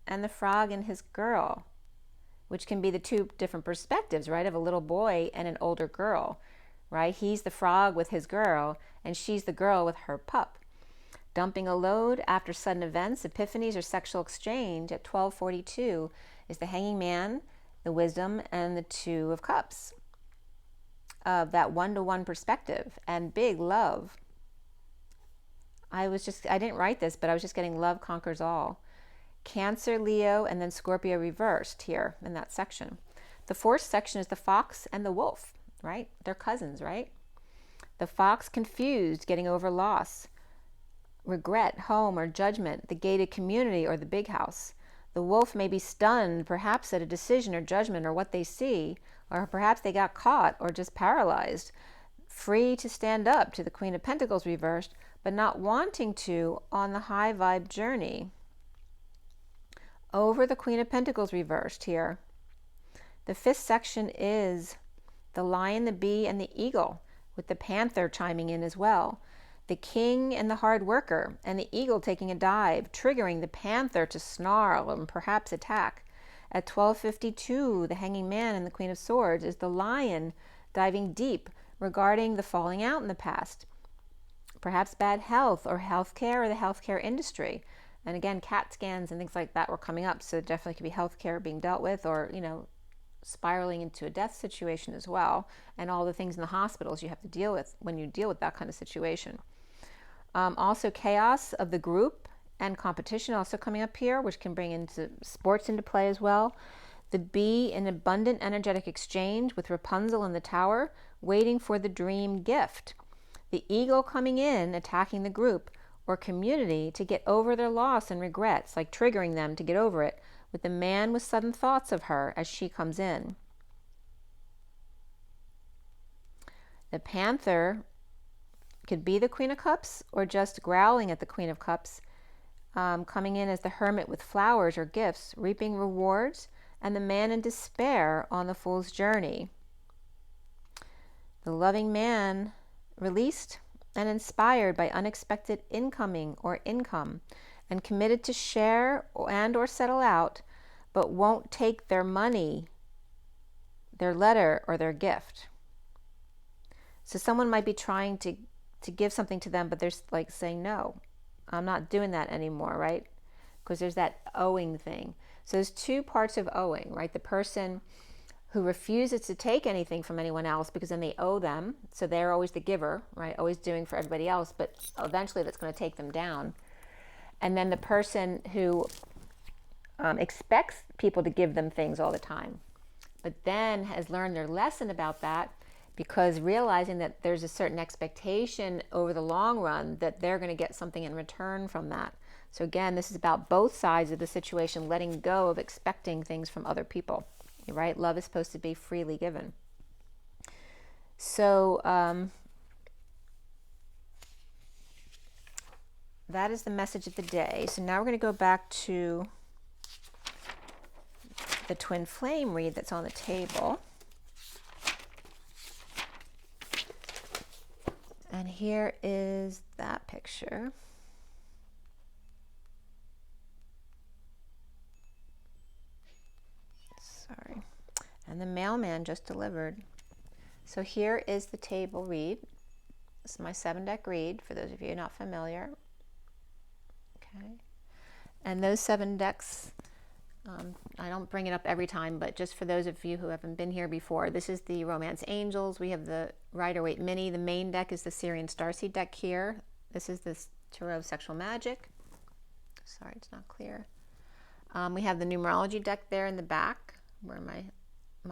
and the frog and his girl, which can be the two different perspectives, right, of a little boy and an older girl, right? He's the frog with his girl, and she's the girl with her pup. Dumping a load after sudden events, epiphanies, or sexual exchange at 12:42 is the Hanging Man, the Wisdom, and the Two of Cups. Of that one-to-one perspective and big love. I didn't write this, but I was just getting love conquers all. Cancer, Leo, and then Scorpio reversed here in that section. The fourth section is the fox and the wolf, right? They're cousins, right? The fox confused, getting over loss, regret, home, or judgment, the gated community, or the big house. The wolf may be stunned, perhaps at a decision or judgment or what they see, or perhaps they got caught or just paralyzed, free to stand up to the Queen of Pentacles reversed, but not wanting to on the high vibe journey. Over the Queen of Pentacles reversed here. The fifth section is the lion, the bee, and the eagle, with the panther chiming in as well. The king and the hard worker, and the eagle taking a dive, triggering the panther to snarl and perhaps attack. At 12:52, the Hanging Man and the Queen of Swords is the lion diving deep regarding the falling out in the past. Perhaps bad health or healthcare or the healthcare industry. And again, CAT scans and things like that were coming up. So it definitely could be healthcare being dealt with, or, spiraling into a death situation as well. And all the things in the hospitals you have to deal with when you deal with that kind of situation. Also chaos of the group and competition also coming up here, which can bring into sports into play as well. The bee, an abundant energetic exchange with Rapunzel in the tower, waiting for the dream gift. The eagle coming in, attacking the group or community to get over their loss and regrets, like triggering them to get over it, with the man with sudden thoughts of her as she comes in. The panther could be the Queen of Cups or just growling at the Queen of Cups, coming in as the hermit with flowers or gifts, reaping rewards, and the man in despair on the fool's journey. The loving man released and inspired by unexpected incoming or income, and committed to share and or settle out, but won't take their money, their letter, or their gift. So someone might be trying to give something to them, but they're like saying, no, I'm not doing that anymore, right? Because there's that owing thing. So there's two parts of owing, right? The person who refuses to take anything from anyone else because then they owe them. So they're always the giver, right? Always doing for everybody else, but eventually that's going to take them down. And then the person who expects people to give them things all the time, but then has learned their lesson about that, because realizing that there's a certain expectation over the long run that they're going to get something in return from that. So again, this is about both sides of the situation, letting go of expecting things from other people, right? Love is supposed to be freely given. So that is the message of the day. So now we're going to go back to the twin flame read that's on the table. And here is that picture. Sorry. And the mailman just delivered. So here is the table read. This is my 7-deck read, for those of you not familiar. Okay. And those 7 decks, I don't bring it up every time, but just for those of you who haven't been here before, this is the Romance Angels. We have the Rider-Waite Mini. The main deck is the SIRIAN STARSEED deck here. This is the Tarot of Sexual Magic. Sorry, it's not clear. We have the numerology deck there in the back where my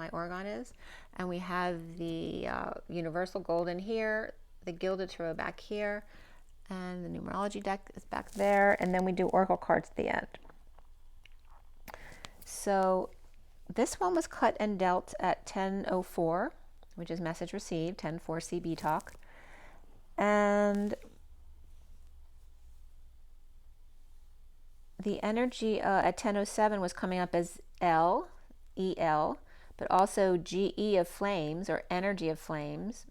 Oregon is. And we have the Universal Golden here, the Gilded Tarot back here, and the numerology deck is back there. And then we do Oracle cards at the end. So this one was cut and dealt at 10:04, which is message received, 10:04 CB talk. And the energy at 10:07 was coming up as L, EL, but also GE of flames, or energy of flames.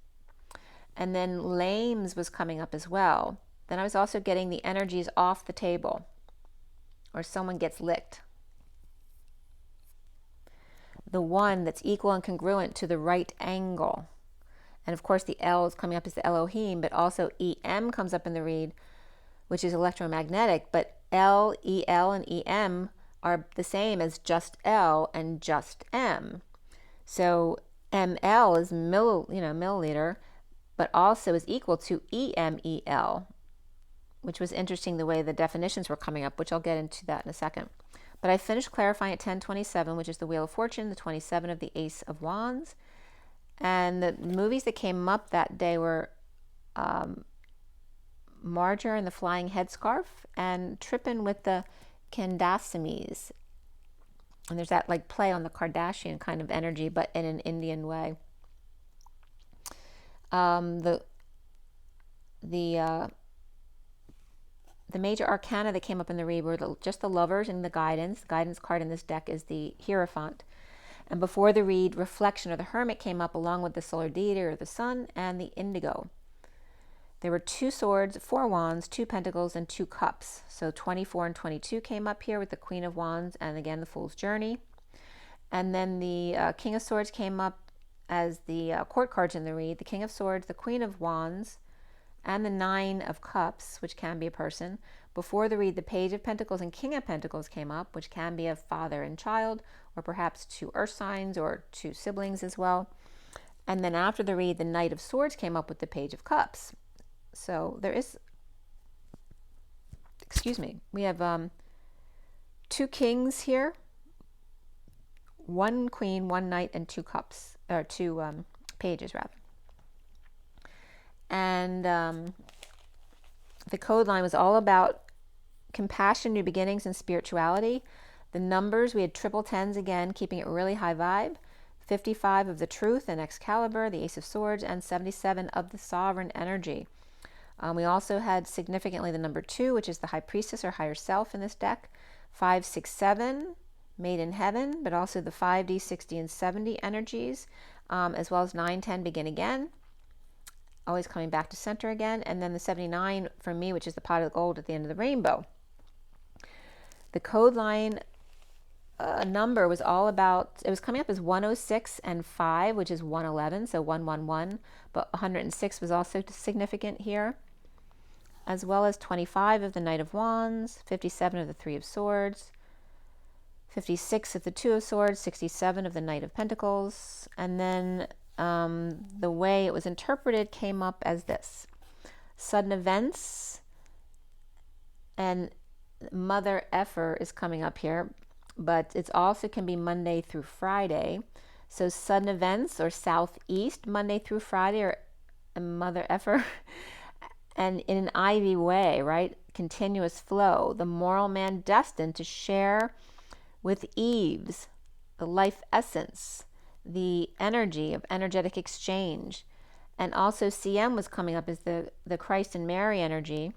And then lames was coming up as well. Then I was also getting the energies off the table, or someone gets licked. The one that's equal and congruent to the right angle. And of course the L is coming up as the Elohim, but also EM comes up in the read, which is electromagnetic, but L, EL, and EM are the same as just L and just M. So ML is milliliter, but also is equal to EMEL, which was interesting the way the definitions were coming up, which I'll get into that in a second. But I finished clarifying at 10:27, which is the Wheel of Fortune, the 27 of the Ace of Wands. And the movies that came up that day were Marger and the Flying Headscarf, and Trippin' with the Candacemies. And there's that like play on the Kardashian kind of energy, but in an Indian way. The major arcana that came up in the read were just the Lovers and the Guidance. The guidance card in this deck is the Hierophant. And before the read, Reflection or the Hermit came up, along with the Solar Deity or the Sun and the Indigo. There were 2 swords, 4 wands, 2 pentacles, and 2 cups. So 24 and 22 came up here with the Queen of Wands and again the Fool's Journey. And then the King of Swords came up as the court cards in the read. The King of Swords, the Queen of Wands, and the 9 of Cups, which can be a person. Before the read, the Page of Pentacles and King of Pentacles came up, which can be a father and child, or perhaps 2 earth signs or 2 siblings as well. And then after the read, the Knight of Swords came up with the Page of Cups. So there is, we have 2 kings here, 1 queen, 1 knight, and 2 cups, or 2 pages rather. And the code line was all about compassion, new beginnings, and spirituality. The numbers, we had triple 10s again, keeping it really high vibe. 55 of the Truth and Excalibur, the Ace of Swords, and 77 of the Sovereign Energy. We also had significantly the number 2, which is the High Priestess or Higher Self in this deck. 5, 6, 7, Made in Heaven, but also the 5D, 60, and 70 energies, as well as 9, 10, Begin Again. Always coming back to center again. And then the 79 for me, which is the Pot of Gold at the end of the rainbow. The code line number was all about, it was coming up as 106 and 5, which is 111, so 111, but 106 was also significant here, as well as 25 of the Knight of Wands, 57 of the 3 of Swords, 56 of the 2 of Swords, 67 of the Knight of Pentacles, and then the way it was interpreted came up as this: sudden events, and Mother Effer is coming up here, but it also can be Monday through Friday. So sudden events or southeast Monday through Friday, or Mother Effer, and in an Ivy way, right? Continuous flow. The moral man destined to share with ease the life essence, the energy of energetic exchange, And also CM was coming up as the Christ and Mary energy.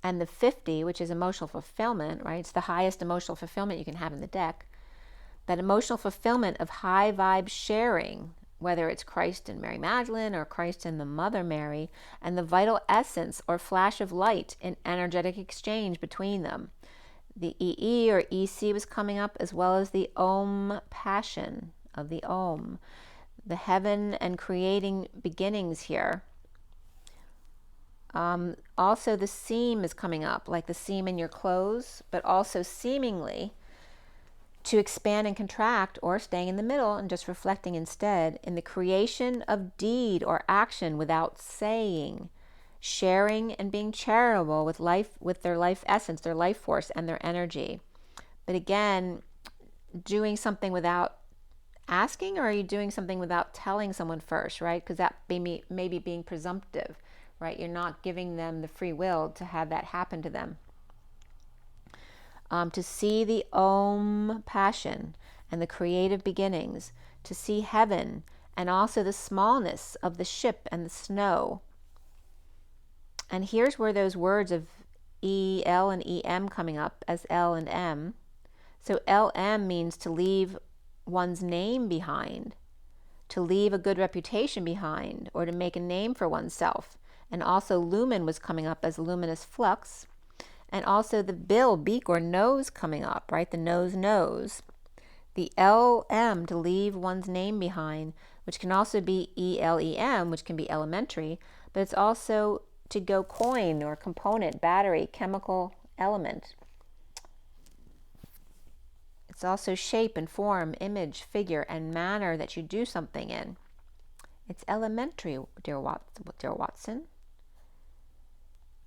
And the 50, which is emotional fulfillment, right? It's the highest emotional fulfillment you can have in the deck. That emotional fulfillment of high vibe sharing, whether it's Christ and Mary Magdalene or Christ and the Mother Mary, and the vital essence or flash of light in energetic exchange between them. The EE or EC was coming up, as well as the Om passion of the Om. The heaven and creating beginnings here. Also the seam is coming up, like the seam in your clothes, but also seemingly to expand and contract, or staying in the middle and just reflecting instead in the creation of deed or action without saying, sharing and being charitable with life, with their life essence, their life force and their energy. But again, doing something without asking, or are you doing something without telling someone first, right? Because that may be being presumptive, right? You're not giving them the free will to have that happen to them. To see the Om passion and the creative beginnings, to see heaven and also the smallness of the ship and the snow. And here's where those words of EL and EM coming up as L and M. So LM means to leave one's name behind, to leave a good reputation behind, or to make a name for oneself. And also lumen was coming up as luminous flux. And also the bill, beak, or nose coming up, right? The nose. The LM, to leave one's name behind, which can also be ELEM, which can be elementary, but it's also to go coin or component, battery, chemical element. It's also shape and form, image, figure, and manner that you do something in. It's elementary, dear Watson.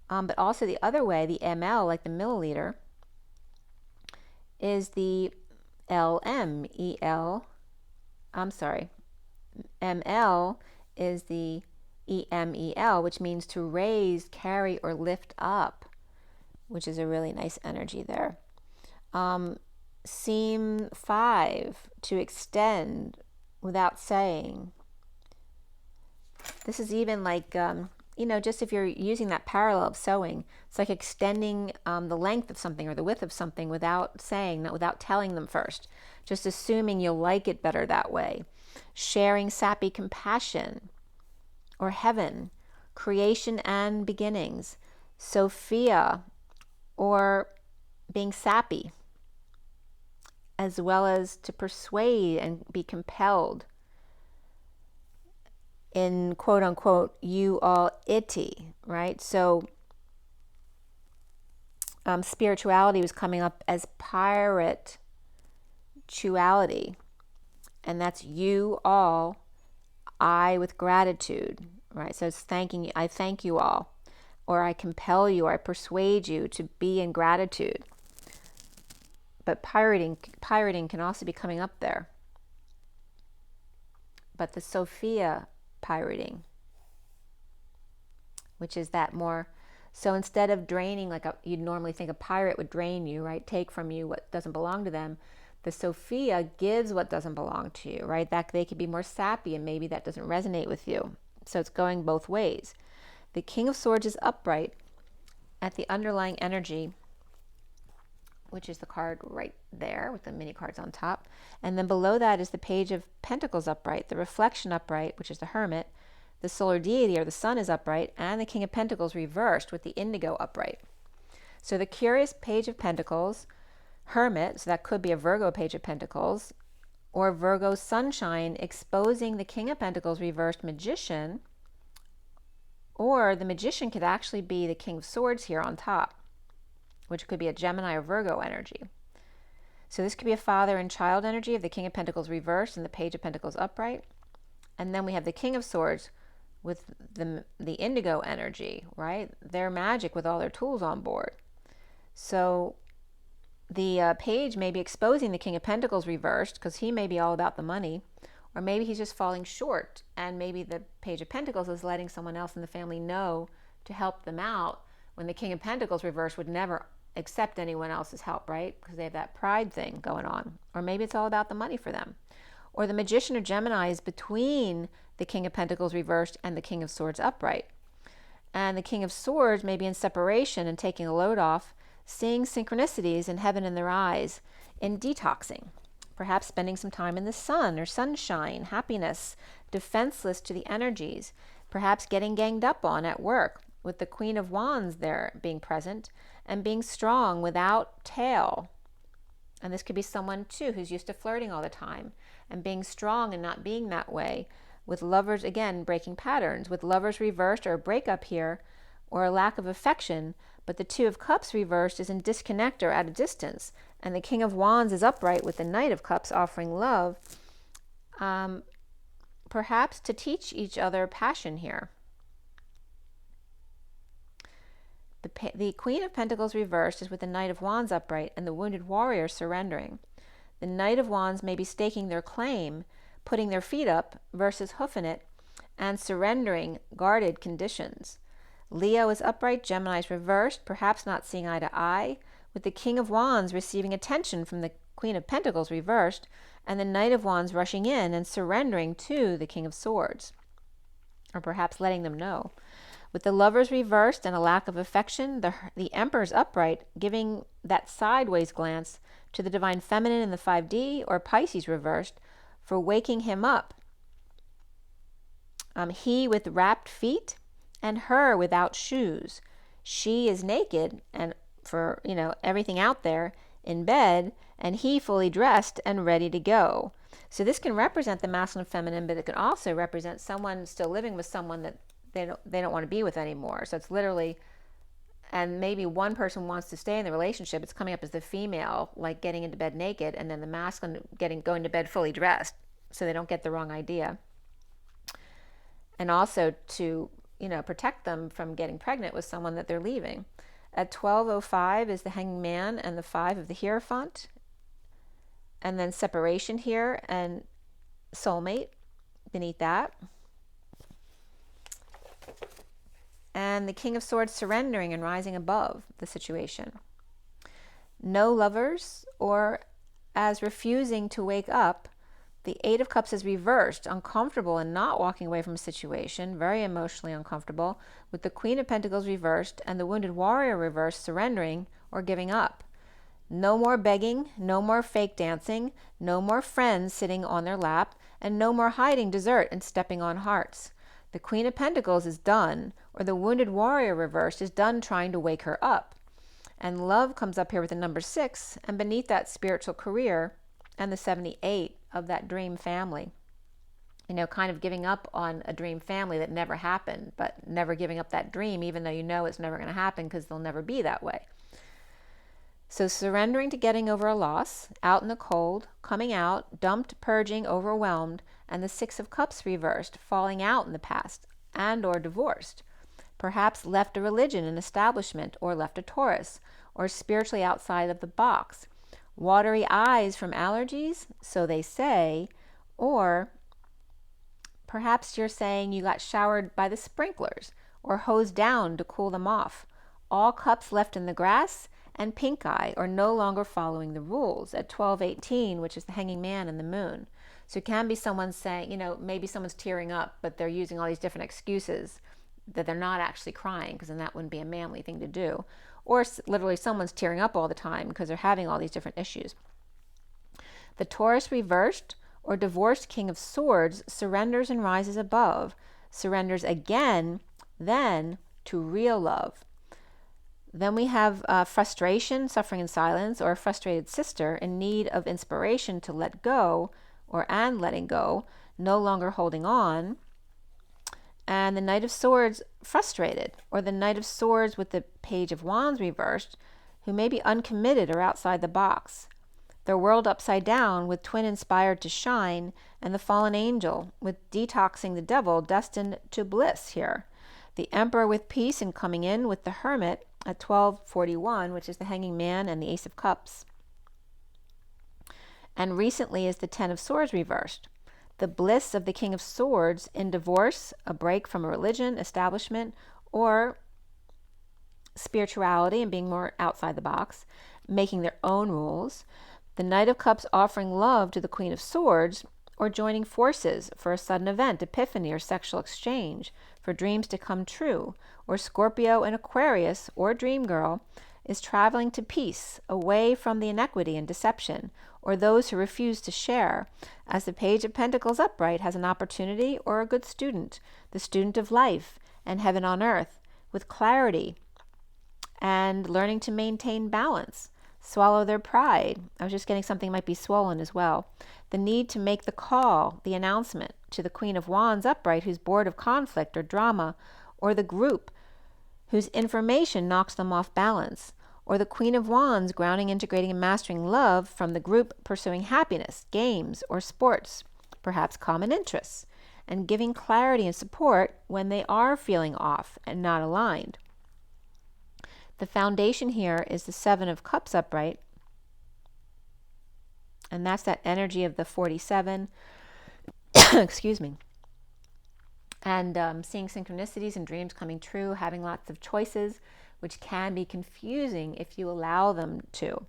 But also the other way, the ml, like the milliliter, is the ml is the emel, which means to raise, carry, or lift up, which is a really nice energy there. Seam 5, to extend without saying. This is even like, just if you're using that parallel of sewing, it's like extending the length of something or the width of something without saying, without telling them first, just assuming you'll like it better that way. Sharing sappy compassion or heaven, creation and beginnings. Sophia, or being sappy, as well as to persuade and be compelled. In quote unquote, you all itty, right? So spirituality was coming up as pirate-tuality, and that's you all, I with gratitude, right? So it's thanking, I thank you all, or I compel you, or I persuade you to be in gratitude. But pirating can also be coming up there. But the Sophia pirating, which is that more, so instead of draining, like you'd normally think a pirate would drain you, right? Take from you what doesn't belong to them. The Sophia gives what doesn't belong to you, right? That they could be more sappy, and maybe that doesn't resonate with you. So it's going both ways. The King of Swords is upright at the underlying energy, which is the card right there with the mini cards on top. And then below that is the Page of Pentacles upright, the Reflection upright, which is the Hermit, the Solar Deity or the Sun is upright, and the King of Pentacles reversed with the Indigo upright. So the curious Page of Pentacles, Hermit, so that could be a Virgo Page of Pentacles, or Virgo Sunshine exposing the King of Pentacles reversed Magician, or the Magician could actually be the King of Swords here on top, which could be a Gemini or Virgo energy. So this could be a father and child energy of the King of Pentacles reversed and the Page of Pentacles upright. And then we have the King of Swords with the Indigo energy, right? They're magic with all their tools on board. So the page may be exposing the King of Pentacles reversed because he may be all about the money, or maybe he's just falling short, and maybe the Page of Pentacles is letting someone else in the family know to help them out, when the King of Pentacles reversed would never accept anyone else's help, right? Because they have that pride thing going on. Or maybe it's all about the money for them. or the Magician or Gemini is between the King of Pentacles reversed and the King of Swords upright. And the King of Swords may be in separation and taking a load off, seeing synchronicities in heaven in their eyes, in detoxing, perhaps spending some time in the sun or sunshine, happiness, defenseless to the energies, perhaps getting ganged up on at work, with the Queen of Wands there being present, and being strong without tail. And this could be someone too who's used to flirting all the time and being strong and not being that way, with lovers, again, breaking patterns, with lovers reversed or a breakup here, or a lack of affection, but the Two of Cups reversed is in disconnect or at a distance, and the King of Wands is upright with the Knight of Cups offering love, perhaps to teach each other passion here. The Queen of Pentacles reversed is with the Knight of Wands upright and the Wounded Warrior surrendering. The Knight of Wands may be staking their claim, putting their feet up versus hoofing it, and surrendering guarded conditions. Leo is upright, Gemini is reversed, perhaps not seeing eye to eye, with the King of Wands receiving attention from the Queen of Pentacles reversed, and the Knight of Wands rushing in and surrendering to the King of Swords, or perhaps letting them know. With the Lovers reversed and a lack of affection, the Emperor's upright, giving that sideways glance to the Divine Feminine in the 5D, or Pisces reversed, for waking him up. He with wrapped feet and her without shoes. She is naked and for, everything out there in bed, and he fully dressed and ready to go. So this can represent the masculine and feminine, but it can also represent someone still living with someone that they don't want to be with anymore. So it's literally, and maybe one person wants to stay in the relationship. It's coming up as the female, like getting into bed naked, and then the masculine going to bed fully dressed, so they don't get the wrong idea. And also to, protect them from getting pregnant with someone that they're leaving. At 12:05 is the Hanged Man and the 5 of the Hierophant. And then separation here and soulmate beneath that. And the King of Swords surrendering and rising above the situation. No lovers, or as refusing to wake up. The 8 of Cups is reversed, uncomfortable and not walking away from a situation, very emotionally uncomfortable, with the Queen of Pentacles reversed and the Wounded Warrior reversed, surrendering or giving up. No more begging, no more fake dancing, no more friends sitting on their lap, and no more hiding dessert and stepping on hearts. The Queen of Pentacles is done, or the Wounded Warrior reversed is done trying to wake her up. And love comes up here with the number 6, and beneath that spiritual career and the 78 of that dream family. Kind of giving up on a dream family that never happened, but never giving up that dream, even though it's never going to happen because they'll never be that way. So surrendering to getting over a loss, out in the cold, coming out, dumped, purging, overwhelmed, and the 6 of Cups reversed, falling out in the past, and or divorced. Perhaps left a religion, an establishment, or left a Taurus, or spiritually outside of the box. Watery eyes from allergies, so they say, or perhaps you're saying you got showered by the sprinklers or hosed down to cool them off. All cups left in the grass, and pink eye, or no longer following the rules at 12:18, which is the Hanging Man and the Moon. So it can be someone saying, maybe someone's tearing up, but they're using all these different excuses that they're not actually crying, because then that wouldn't be a manly thing to do. Or literally someone's tearing up all the time because they're having all these different issues. The Taurus reversed, or divorced King of Swords, surrenders and rises above, surrenders again, then to real love. Then we have frustration, suffering in silence, or a frustrated sister in need of inspiration to let go, and letting go, no longer holding on. And the Knight of Swords frustrated, or the Knight of Swords with the Page of Wands reversed, who may be uncommitted or outside the box. Their world upside down, with twin inspired to shine, and the fallen angel with detoxing the devil destined to bliss here. The Emperor with peace and coming in with the Hermit at 12:41, which is the Hanging Man and the Ace of Cups. And recently is the 10 of Swords reversed. The bliss of the King of Swords in divorce, a break from a religion, establishment, or spirituality and being more outside the box, making their own rules. The Knight of Cups offering love to the Queen of Swords, or joining forces for a sudden event, epiphany, or sexual exchange, for dreams to come true, or Scorpio and Aquarius, or Dream Girl, is traveling to peace, away from the inequity and deception, or those who refuse to share, as the Page of Pentacles upright has an opportunity or a good student, the student of life and heaven on earth, with clarity and learning to maintain balance, swallow their pride. I was just getting something might be swollen as well. The need to make the call, the announcement to the Queen of Wands upright who's bored of conflict or drama, or the group whose information knocks them off balance, or the Queen of Wands grounding, integrating, and mastering love from the group pursuing happiness, games, or sports, perhaps common interests, and giving clarity and support when they are feeling off and not aligned. The foundation here is the Seven of Cups upright, and that's that energy of the 47, excuse me, and seeing synchronicities and dreams coming true, having lots of choices, which can be confusing if you allow them to.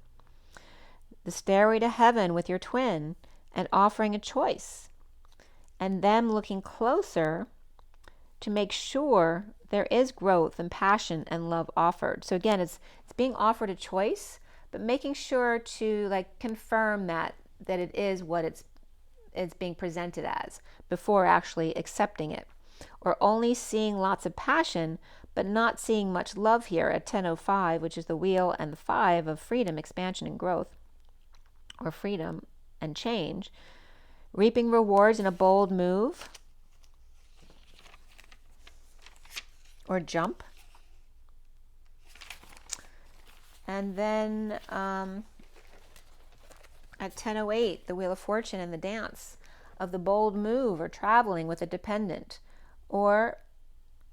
The stairway to heaven with your twin and offering a choice, and them looking closer to make sure there is growth and passion and love offered. So again, it's being offered a choice, but making sure to like confirm that it is what it's being presented as before actually accepting it. Or only seeing lots of passion, but not seeing much love here at 10:05, which is the wheel and the 5 of freedom, expansion, and growth, or freedom and change. Reaping rewards in a bold move, or jump. And then at 10:08, the Wheel of Fortune and the dance of the bold move, or traveling with a dependent, or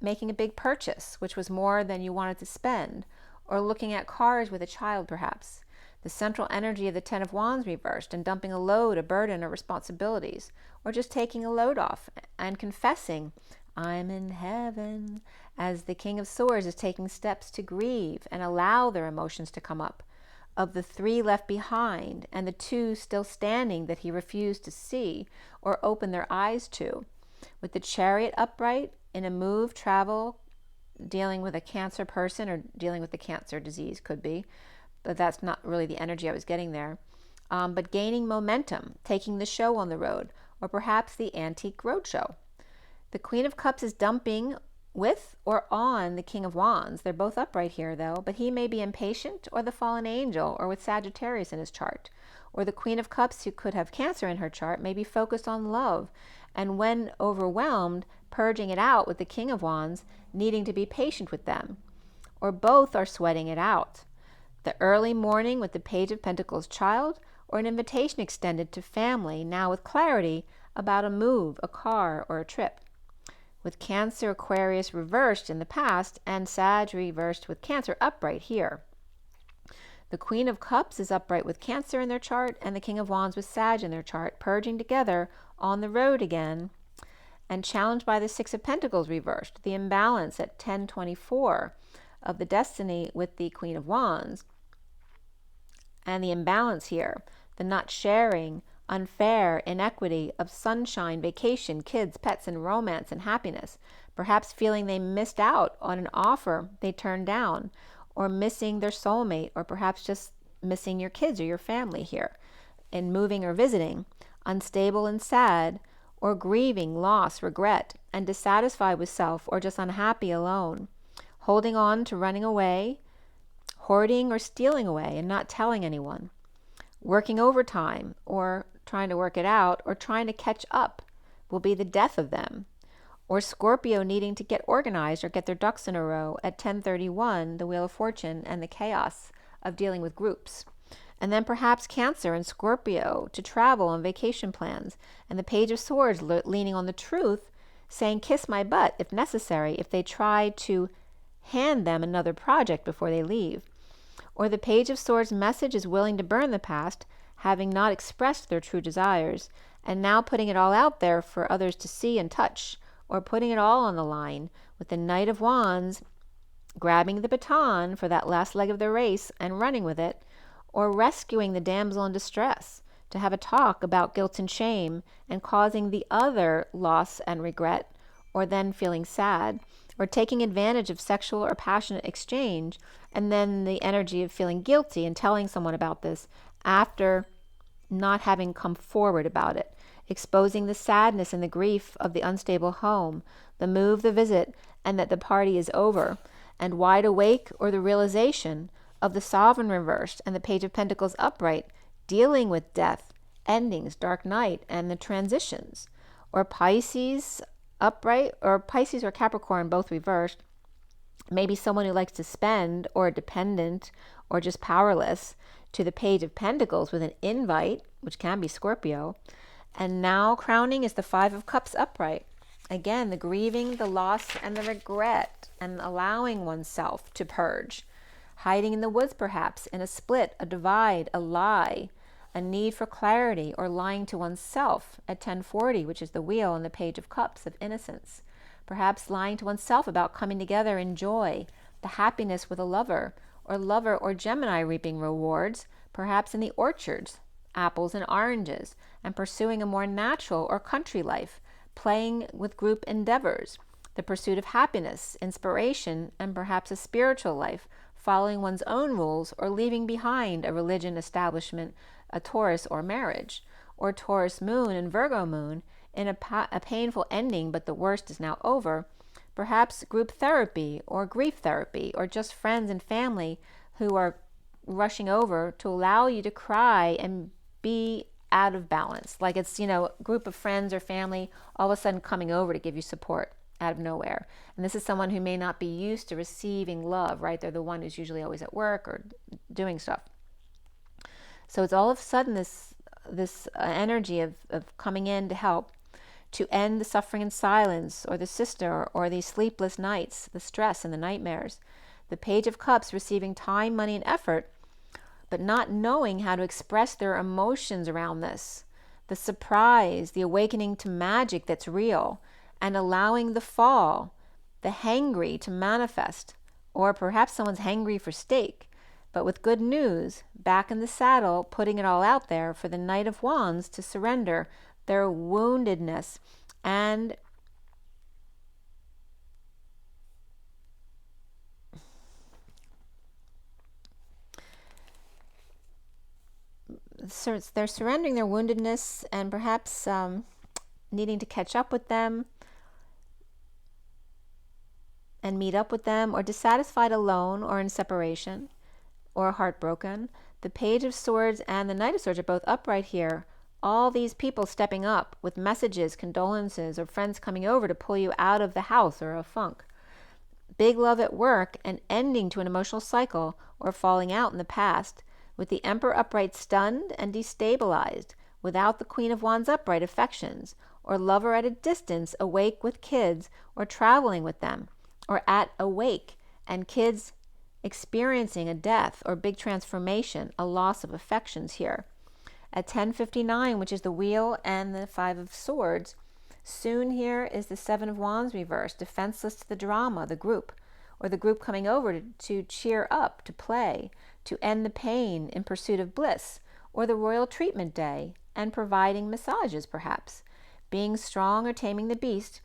making a big purchase, which was more than you wanted to spend, or looking at cars with a child perhaps. The central energy of the 10 of Wands reversed, and dumping a load, a burden, or responsibilities, or just taking a load off and confessing, I'm in heaven, as the King of Swords is taking steps to grieve and allow their emotions to come up. Of the 3 left behind and the 2 still standing that he refused to see or open their eyes to. With the Chariot upright in a move, travel, dealing with a Cancer person or dealing with the cancer disease could be, but that's not really the energy I was getting there. But gaining momentum, taking the show on the road, or perhaps the Antique Roadshow. The Queen of Cups is dumping with or on the King of Wands. They're both upright here though, but he may be impatient, or the fallen angel, or with Sagittarius in his chart. Or the Queen of Cups, who could have Cancer in her chart, may be focused on love, and when overwhelmed, purging it out with the King of Wands, needing to be patient with them. Or both are sweating it out. The early morning with the Page of Pentacles child, or an invitation extended to family, now with clarity about a move, a car, or a trip. With Cancer, Aquarius reversed in the past, and Sag reversed with Cancer upright here. The Queen of Cups is upright with Cancer in their chart, and the King of Wands with Sag in their chart, purging together on the road again, and challenged by the 6 of Pentacles reversed, the imbalance at 10:24 of the destiny with the Queen of Wands, and the imbalance here, the not sharing, unfair inequity of sunshine, vacation, kids, pets, and romance and happiness, perhaps feeling they missed out on an offer they turned down, or missing their soulmate, or perhaps just missing your kids or your family here in moving or visiting, unstable and sad, or grieving loss, regret, and dissatisfied with self, or just unhappy alone, holding on to running away, hoarding or stealing away and not telling anyone, working overtime or trying to work it out, or trying to catch up will be the death of them. Or Scorpio needing to get organized or get their ducks in a row at 10:31, the Wheel of Fortune and the chaos of dealing with groups. And then perhaps Cancer and Scorpio to travel on vacation plans, and the Page of Swords leaning on the truth, saying kiss my butt if necessary if they try to hand them another project before they leave. Or the Page of Swords message is willing to burn the past, having not expressed their true desires, and now putting it all out there for others to see and touch, or putting it all on the line with the Knight of Wands grabbing the baton for that last leg of the race and running with it, or rescuing the damsel in distress, to have a talk about guilt and shame and causing the other loss and regret, or then feeling sad, or taking advantage of sexual or passionate exchange, and then the energy of feeling guilty and telling someone about this after not having come forward about it, exposing the sadness and the grief of the unstable home, the move, the visit, and that the party is over, and wide awake, or the realization of the Sovereign reversed and the Page of Pentacles upright, dealing with death, endings, dark night, and the transitions, or Pisces upright, or Pisces or Capricorn both reversed, maybe someone who likes to spend, or dependent, or just powerless, to the Page of Pentacles with an invite, which can be Scorpio. And now crowning is the Five of Cups upright. Again, the grieving, the loss, and the regret, and allowing oneself to purge. Hiding in the woods, perhaps, in a split, a divide, a lie, a need for clarity, or lying to oneself at 1040, which is the Wheel and the Page of Cups of innocence. Perhaps lying to oneself about coming together in joy, the happiness with a lover or Gemini reaping rewards, perhaps in the orchards, apples and oranges, and pursuing a more natural or country life, playing with group endeavors, the pursuit of happiness, inspiration, and perhaps a spiritual life, following one's own rules, or leaving behind a religion establishment, a Taurus or marriage, or Taurus moon and Virgo moon in a painful ending, but the worst is now over. Perhaps group therapy or grief therapy, or just friends and family who are rushing over to allow you to cry and be out of balance. Like it's, a group of friends or family all of a sudden coming over to give you support out of nowhere. And this is someone who may not be used to receiving love, right? They're the one who's usually always at work or doing stuff. So it's all of a sudden this energy of coming in to help, to end the suffering and silence, or the sister, or these sleepless nights, the stress and the nightmares. The Page of Cups receiving time, money, and effort, but not knowing how to express their emotions around this. The surprise, the awakening to magic that's real, and allowing the fall, the hangry to manifest. Or perhaps someone's hangry for steak, but with good news, back in the saddle, putting it all out there for the Knight of Wands to surrender their woundedness and they're surrendering their woundedness and perhaps needing to catch up with them and meet up with them, or dissatisfied alone or in separation or heartbroken. The Page of Swords and the Knight of Swords are both upright here. All these people stepping up with messages, condolences, or friends coming over to pull you out of the house or a funk. Big love at work and ending to an emotional cycle or falling out in the past, with the Emperor upright stunned and destabilized, without the Queen of Wands upright affections, or lover at a distance awake with kids or traveling with them, or at a wake and kids experiencing a death or big transformation, a loss of affections here. At 10:59, which is the Wheel and the Five of Swords, soon here is the Seven of Wands reversed, defenseless to the drama, the group, or the group coming over to cheer up, to play, to end the pain in pursuit of bliss, or the royal treatment day, and providing massages perhaps, being strong or taming the beast,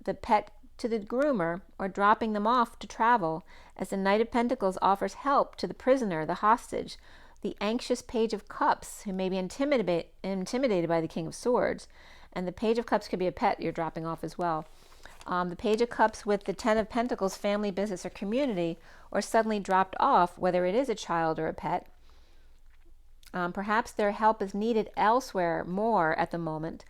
the pet to the groomer, or dropping them off to travel, as the Knight of Pentacles offers help to the prisoner, the hostage, the anxious Page of Cups, who may be intimidated by the King of Swords. And the Page of Cups could be a pet you're dropping off as well. The Page of Cups with the Ten of Pentacles, family, business, or community, or suddenly dropped off, whether it is a child or a pet. Perhaps their help is needed elsewhere more at the moment.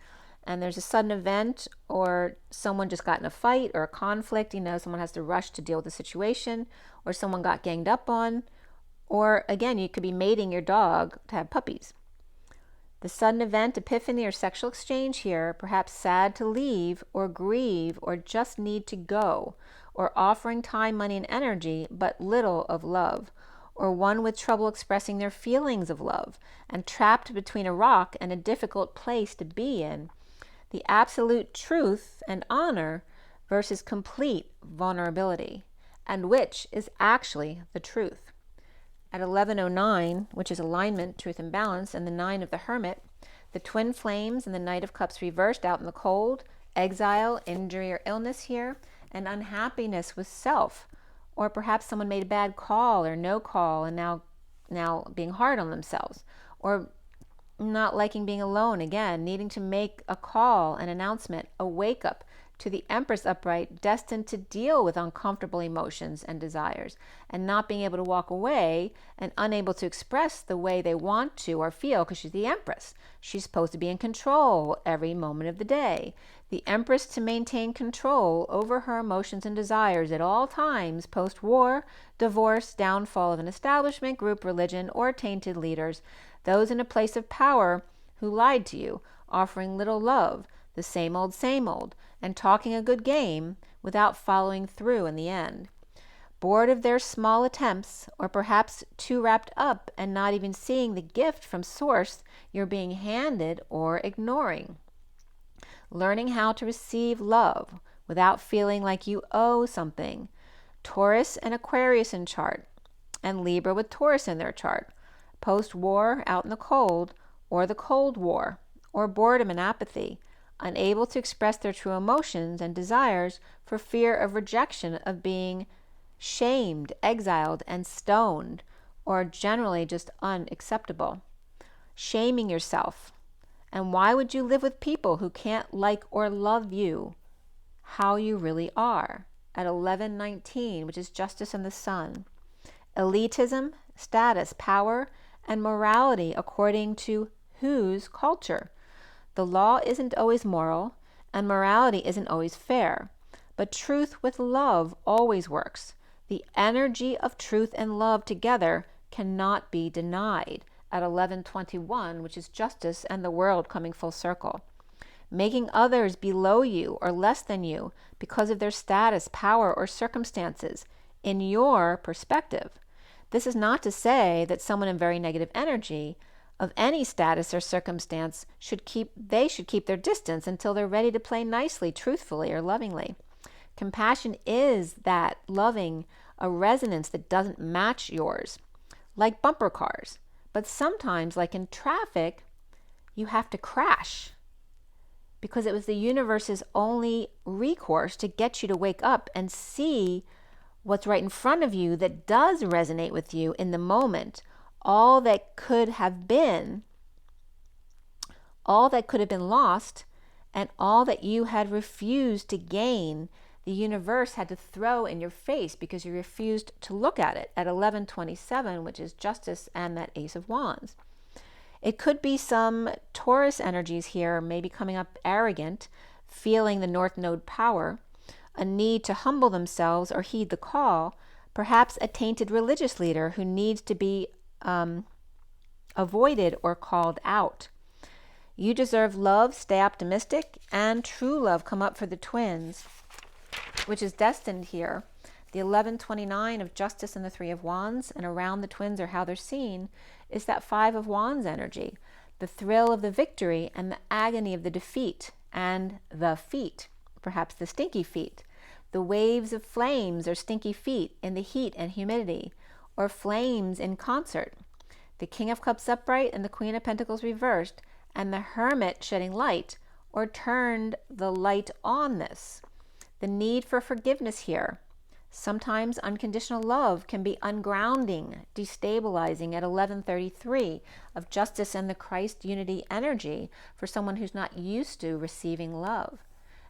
And there's a sudden event, or someone just got in a fight or a conflict. Someone has to rush to deal with the situation, or someone got ganged up on. Or again, you could be mating your dog to have puppies. The sudden event, epiphany, or sexual exchange here, perhaps sad to leave or grieve or just need to go, or offering time, money, and energy, but little of love, or one with trouble expressing their feelings of love and trapped between a rock and a difficult place to be in. The absolute truth and honor versus complete vulnerability, and which is actually the truth. at 11:09, which is alignment, truth, and balance, and the 9 of the Hermit, the twin flames and the Knight of Cups reversed out in the cold, exile, injury or illness here, and unhappiness with self. Or perhaps someone made a bad call or no call and now being hard on themselves. Or not liking being alone, again, needing to make a call, an announcement, a wake up to the Empress upright, destined to deal with uncomfortable emotions and desires, and not being able to walk away and unable to express the way they want to or feel, because she's the Empress. She's supposed to be in control every moment of the day. The Empress to maintain control over her emotions and desires at all times, post-war, divorce, downfall of an establishment, group, religion, or tainted leaders, those in a place of power who lied to you, offering little love, the same old, and talking a good game without following through in the end. Bored of their small attempts, or perhaps too wrapped up and not even seeing the gift from source you're being handed or ignoring. Learning how to receive love without feeling like you owe something. Taurus and Aquarius in chart, and Libra with Taurus in their chart. Post-war, out in the cold, or the Cold War, or boredom and apathy, unable to express their true emotions and desires for fear of rejection, of being shamed, exiled, and stoned, or generally just unacceptable. Shaming yourself. And why would you live with people who can't like or love you how you really are? At 11:19, which is Justice and the Sun. Elitism, status, power, and morality according to whose culture? The law isn't always moral, and morality isn't always fair, but truth with love always works. The energy of truth and love together cannot be denied. At 11:21, which is Justice and the World coming full circle. Making others below you or less than you because of their status, power, or circumstances in your perspective. This is not to say that someone in very negative energy of any status or circumstance should keep their distance until they're ready to play nicely, truthfully, or lovingly. Compassion is that loving a resonance that doesn't match yours, like bumper cars. But sometimes, like in traffic, you have to crash because it was the universe's only recourse to get you to wake up and see what's right in front of you that does resonate with you in the moment. All that could have been lost, and all that you had refused to gain, the universe had to throw in your face because you refused to look at it. At 11:27, which is Justice and that Ace of Wands. It could be some Taurus energies here, maybe coming up arrogant, feeling the North Node power, a need to humble themselves or heed the call, perhaps a tainted religious leader who needs to be avoided or called out. You deserve love, stay optimistic, and true love come up for the twins, which is destined here. The 11:29 of Justice and the 3 of Wands, and around the twins or how they're seen, is that 5 of Wands energy, the thrill of the victory and the agony of the defeat, and the feet, perhaps the stinky feet, the waves of flames or stinky feet in the heat and humidity, or flames in concert. The King of Cups upright and the Queen of Pentacles reversed, and the Hermit shedding light, or turned the light on this. The need for forgiveness here. Sometimes unconditional love can be ungrounding, destabilizing at 11:33 of Justice and the Christ unity energy for someone who's not used to receiving love.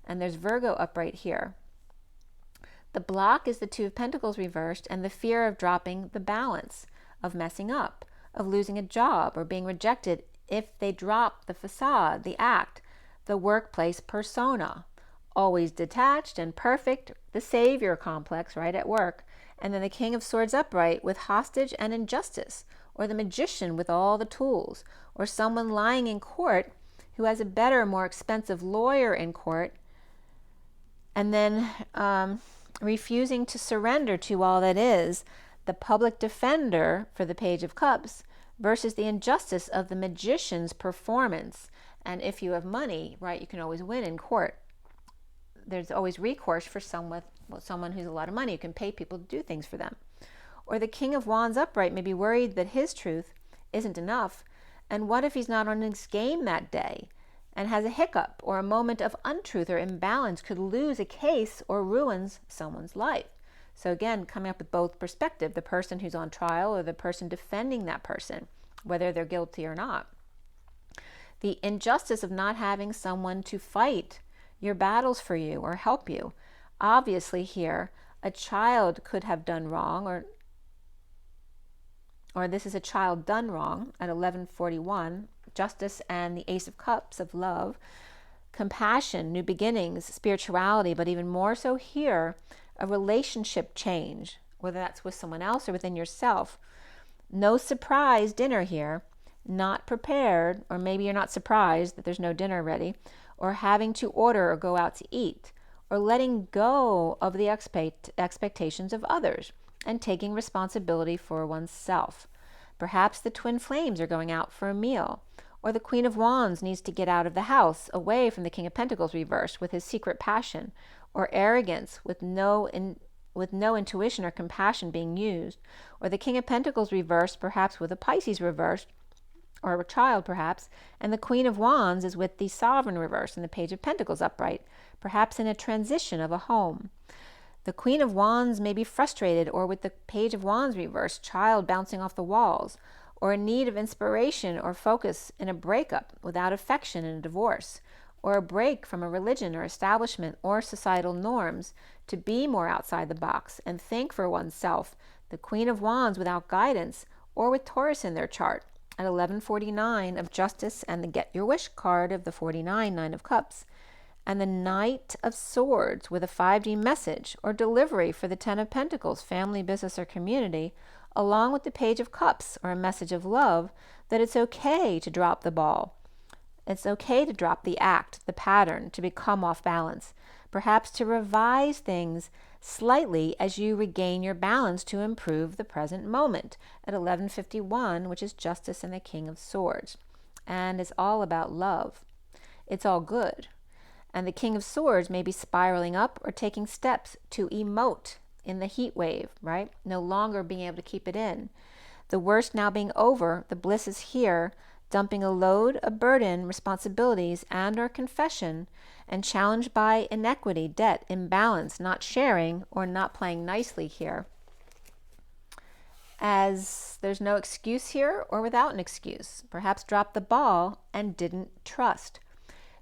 And there's Virgo upright here. The block is the 2 of Pentacles reversed, and the fear of dropping the balance, of messing up, of losing a job or being rejected if they drop the facade, the act, the workplace persona. Always detached and perfect, the savior complex right at work. And then the King of Swords upright with hostage and injustice, or the magician with all the tools, or someone lying in court who has a better, more expensive lawyer in court, and then refusing to surrender to all that is, the public defender for the Page of Cups versus the injustice of the magician's performance. And if you have money, right, you can always win in court. There's always recourse for someone who's a lot of money who can pay people to do things for them. Or the King of Wands upright may be worried that his truth isn't enough. And what if he's not on his game that day and has a hiccup or a moment of untruth or imbalance, could lose a case or ruins someone's life? So again, coming up with both perspective, the person who's on trial or the person defending that person, whether they're guilty or not. The injustice of not having someone to fight your battles for you or help you. Obviously here, a child could have done wrong, or this is a child done wrong at 1141, justice and the Ace of Cups of love, compassion, new beginnings, spirituality, but even more so here, a relationship change, whether that's with someone else or within yourself. No surprise dinner here, not prepared, or maybe you're not surprised that there's no dinner ready, or having to order or go out to eat, or letting go of the expectations of others and taking responsibility for oneself. Perhaps the twin flames are going out for a meal, or the Queen of Wands needs to get out of the house, away from the King of Pentacles reversed with his secret passion, or arrogance with no intuition or compassion being used, or the King of Pentacles reversed, perhaps with a Pisces reversed, or a child perhaps, and the Queen of Wands is with the Sovereign reversed and the Page of Pentacles upright, perhaps in a transition of a home. The Queen of Wands may be frustrated, or with the Page of Wands reversed, child bouncing off the walls, or in need of inspiration or focus in a breakup without affection in a divorce, or a break from a religion or establishment or societal norms to be more outside the box and think for oneself. The Queen of Wands without guidance, or with Taurus in their chart at 1149 of justice and the Get Your Wish card of the 49, Nine of Cups, and the Knight of Swords with a 5D message or delivery for the 10 of Pentacles, family, business, or community, along with the Page of Cups or a message of love that it's okay to drop the ball. It's okay to drop the act, the pattern, to become off balance, perhaps to revise things slightly as you regain your balance to improve the present moment at 1151, which is justice and the King of Swords, and it's all about love. It's all good. And the King of Swords may be spiraling up or taking steps to emote in the heat wave, right? No longer being able to keep it in. The worst now being over, the bliss is here, dumping a load, a burden, responsibilities, and or confession, and challenged by inequity, debt, imbalance, not sharing, or not playing nicely here. As there's no excuse here or without an excuse. Perhaps dropped the ball and didn't trust.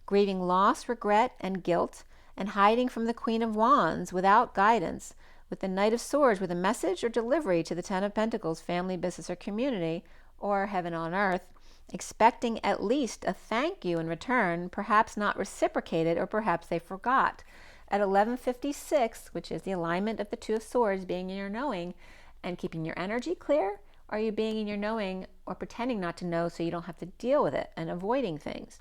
Grieving loss, regret, and guilt, and hiding from the Queen of Wands without guidance, with the Knight of Swords with a message or delivery to the 10 of Pentacles, family, business, or community, or heaven on earth, expecting at least a thank you in return, perhaps not reciprocated, or perhaps they forgot. At 1156, which is the alignment of the Two of Swords, being in your knowing and keeping your energy clear, or are you being in your knowing or pretending not to know so you don't have to deal with it and avoiding things?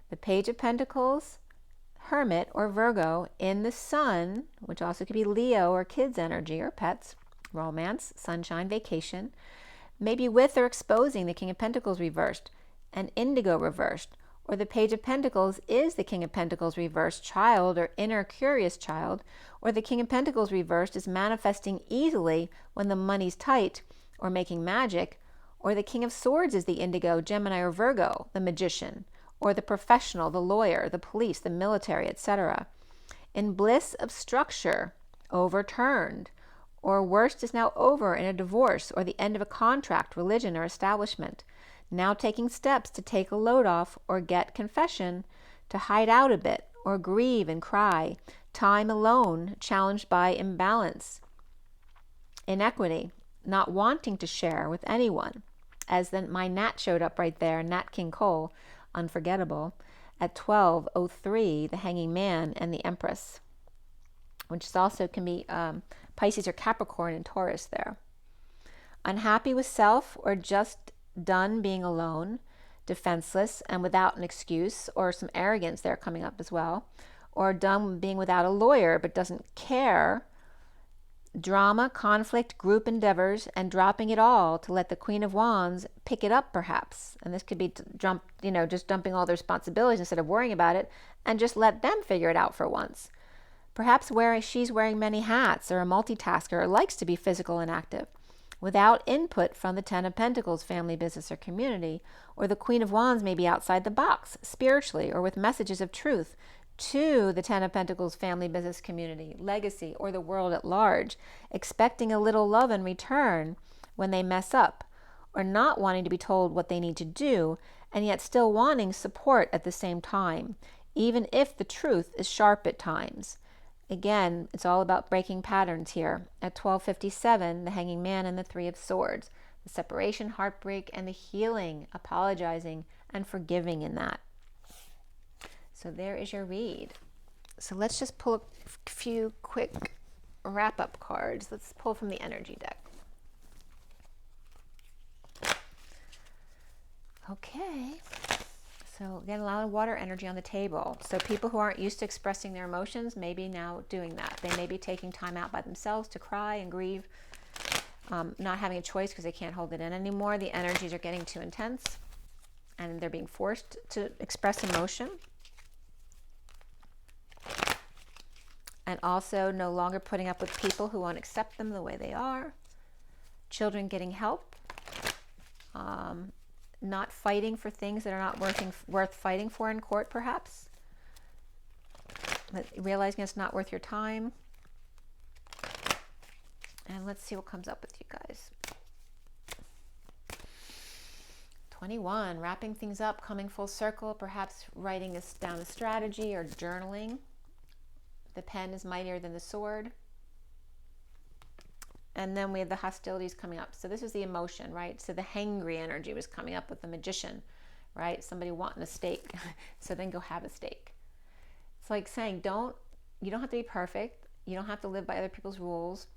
The Page of Pentacles, Hermit or Virgo in the Sun, which also could be Leo or kids energy or pets, romance, sunshine, vacation, maybe with or exposing the King of Pentacles reversed, and Indigo reversed, or the Page of Pentacles is the King of Pentacles reversed, child or inner curious child, or the King of Pentacles reversed is manifesting easily when the money's tight or making magic, or the King of Swords is the Indigo, Gemini, or Virgo, the magician, or the professional, the lawyer, the police, the military, etc. In bliss of structure, overturned, or worst is now over in a divorce or the end of a contract, religion, or establishment, now taking steps to take a load off or get confession, to hide out a bit or grieve and cry, time alone, challenged by imbalance, inequity, not wanting to share with anyone, as then my Nat showed up right there, Nat King Cole, unforgettable, at 1203, the Hanging Man and the Empress, which is also can be Pisces or Capricorn and Taurus there. Unhappy with self or just done being alone, defenseless and without an excuse, or some arrogance there coming up as well, or done being without a lawyer but doesn't care, drama, conflict, group endeavors, and dropping it all to let the Queen of Wands pick it up perhaps. And this could be just dumping all the responsibilities instead of worrying about it and just let them figure it out for once. Perhaps she's wearing many hats or a multitasker or likes to be physical and active. without input from the Ten of Pentacles, family, business, or community. Or the Queen of Wands may be outside the box, spiritually, or with messages of truth to the Ten of Pentacles, family, business, community, legacy, or the world at large, expecting a little love in return when they mess up, or not wanting to be told what they need to do, and yet still wanting support at the same time, even if the truth is sharp at times. Again, it's all about breaking patterns here. At 12:57, the Hanging Man and the Three of Swords. The separation, heartbreak, and the healing, apologizing, and forgiving in that. So there is your read. So let's just pull a few quick wrap-up cards. Let's pull from the energy deck. Okay. So again, a lot of water energy on the table. So people who aren't used to expressing their emotions may be now doing that. They may be taking time out by themselves to cry and grieve, not having a choice because they can't hold it in anymore. The energies are getting too intense and they're being forced to express emotion. And also no longer putting up with people who won't accept them the way they are. Children getting help. Not fighting for things that are not worth fighting for in court, perhaps. But realizing it's not worth your time. And let's see what comes up with you guys. 21, wrapping things up, coming full circle, perhaps writing down a strategy or journaling. The pen is mightier than the sword. And then we have the hostilities coming up. So this is the emotion, right? So the hangry energy was coming up with the Magician, right? Somebody wanting a steak, so then go have a steak. It's like saying, you don't have to be perfect. You don't have to live by other people's rules.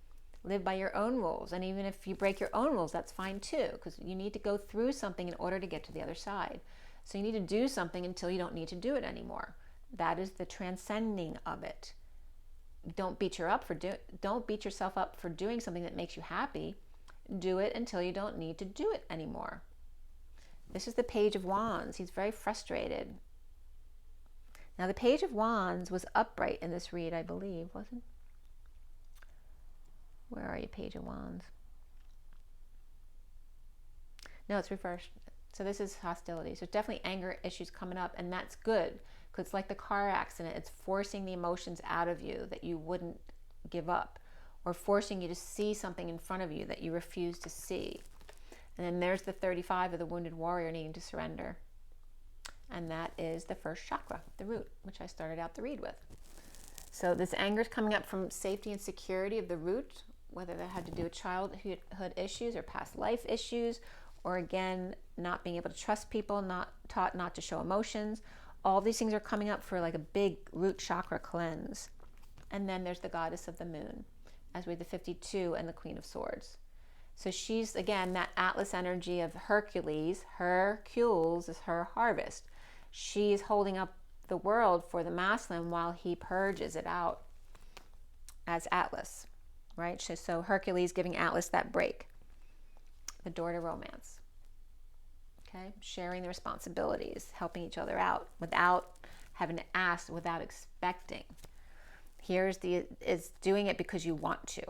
Live by your own rules. And even if you break your own rules, that's fine too, because you need to go through something in order to get to the other side. So you need to do something until you don't need to do it anymore. That is the transcending of it. Don't beat yourself up for doing something that makes you happy. Do it until you don't need to do it anymore. This is the Page of Wands. He's very frustrated. Now the Page of Wands was upright in this read, I believe, wasn't? Where are you, Page of Wands? No, it's reversed. So this is hostility. So definitely anger issues coming up, and that's good. Because it's like the car accident. It's forcing the emotions out of you that you wouldn't give up, or forcing you to see something in front of you that you refuse to see. And then there's the 35 of the wounded warrior needing to surrender. And that is the first chakra, the root, which I started out the read with. So this anger is coming up from safety and security of the root, whether that had to do with childhood issues or past life issues, or again, not being able to trust people, not taught not to show emotions. All these things are coming up for like a big root chakra cleanse. And then there's the goddess of the moon, as with the 52 and the Queen of Swords. So she's, again, that Atlas energy of Hercules. Her cules is her harvest. She's holding up the world for the masculine while he purges it out as Atlas, right? So Hercules giving Atlas that break, the door to romance. Okay, sharing the responsibilities, helping each other out without having to ask, without expecting. Here's is doing it because you want to.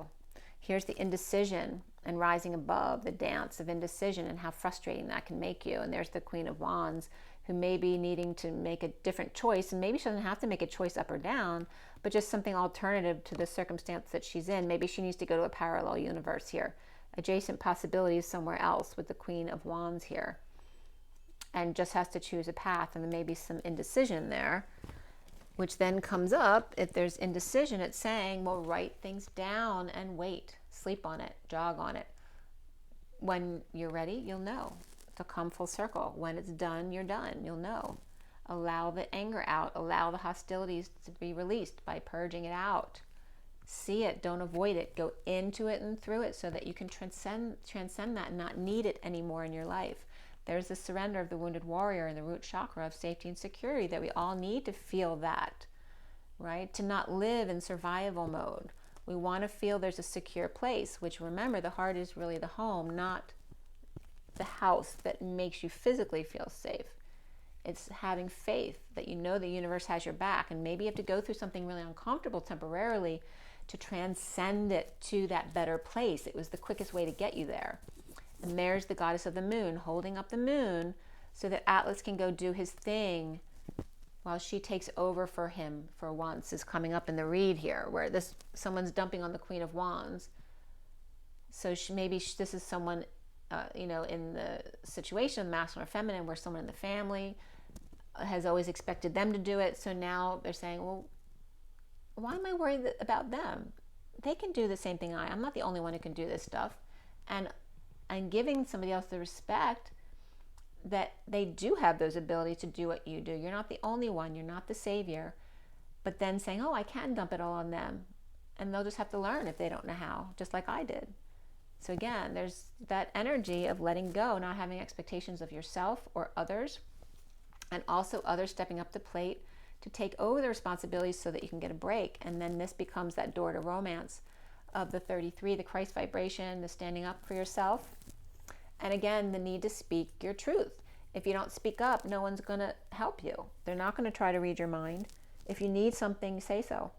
Here's the indecision and rising above, the dance of indecision and how frustrating that can make you. And there's the Queen of Wands, who may be needing to make a different choice, and maybe she doesn't have to make a choice up or down, but just something alternative to the circumstance that she's in. Maybe she needs to go to a parallel universe here, adjacent possibilities somewhere else with the Queen of Wands here, and just has to choose a path. And there may be some indecision there, which then comes up. If there's indecision, it's saying, well, write things down and wait, sleep on it, jog on it. When you're ready, you'll know. To come full circle. When it's done, you're done. You'll know. Allow the anger out. Allow the hostilities to be released by purging it out. See it. Don't avoid it. Go into it and through it so that you can transcend that and not need it anymore in your life. There's the surrender of the wounded warrior and the root chakra of safety and security, that we all need to feel that, right? To not live in survival mode. We want to feel there's a secure place, which, remember, the heart is really the home, not the house that makes you physically feel safe. It's having faith that you know the universe has your back, and maybe you have to go through something really uncomfortable temporarily to transcend it to that better place. It was the quickest way to get you there. And there's the goddess of the moon holding up the moon so that Atlas can go do his thing while she takes over for him for once, is coming up in the read here, where someone's dumping on the Queen of Wands. So this is someone, you know, in the situation, masculine or feminine, where someone in the family has always expected them to do it. So now they're saying, well, why am I worried about them? They can do the same thing I'm not the only one who can do this stuff. And giving somebody else the respect that they do have those abilities to do what you do. You're not the only one. You're not the savior. But then saying, oh, I can dump it all on them. And they'll just have to learn if they don't know how, just like I did. So again, there's that energy of letting go, not having expectations of yourself or others, and also others stepping up the plate to take over the responsibilities so that you can get a break. And then this becomes that door to romance of the 33, the Christ vibration, the standing up for yourself. And again, the need to speak your truth. If you don't speak up, no one's going to help you. They're not going to try to read your mind. If you need something, say so.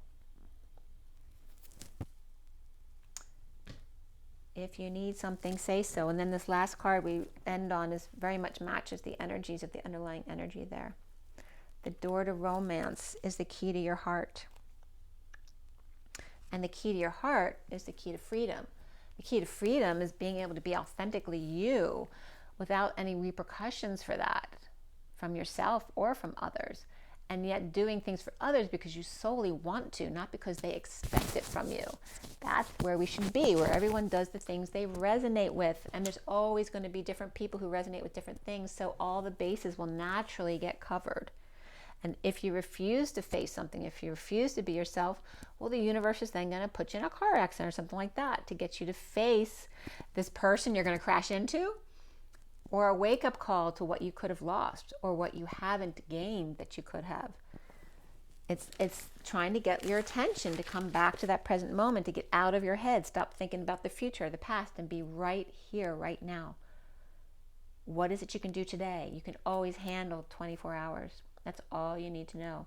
If you need something, say so. And then this last card we end on is very much matches the energies of the underlying energy there. The door to romance is the key to your heart. And the key to your heart is the key to freedom. The key to freedom is being able to be authentically you without any repercussions for that from yourself or from others. And yet doing things for others because you solely want to, not because they expect it from you. That's where we should be, where everyone does the things they resonate with. And there's always going to be different people who resonate with different things, so all the bases will naturally get covered. And if you refuse to face something, if you refuse to be yourself, well, the universe is then going to put you in a car accident or something like that to get you to face this person you're going to crash into, or a wake-up call to what you could have lost or what you haven't gained that you could have. It's trying to get your attention to come back to that present moment, to get out of your head, stop thinking about the future, the past, and be right here, right now. What is it you can do today? You can always handle 24 hours. That's all you need to know.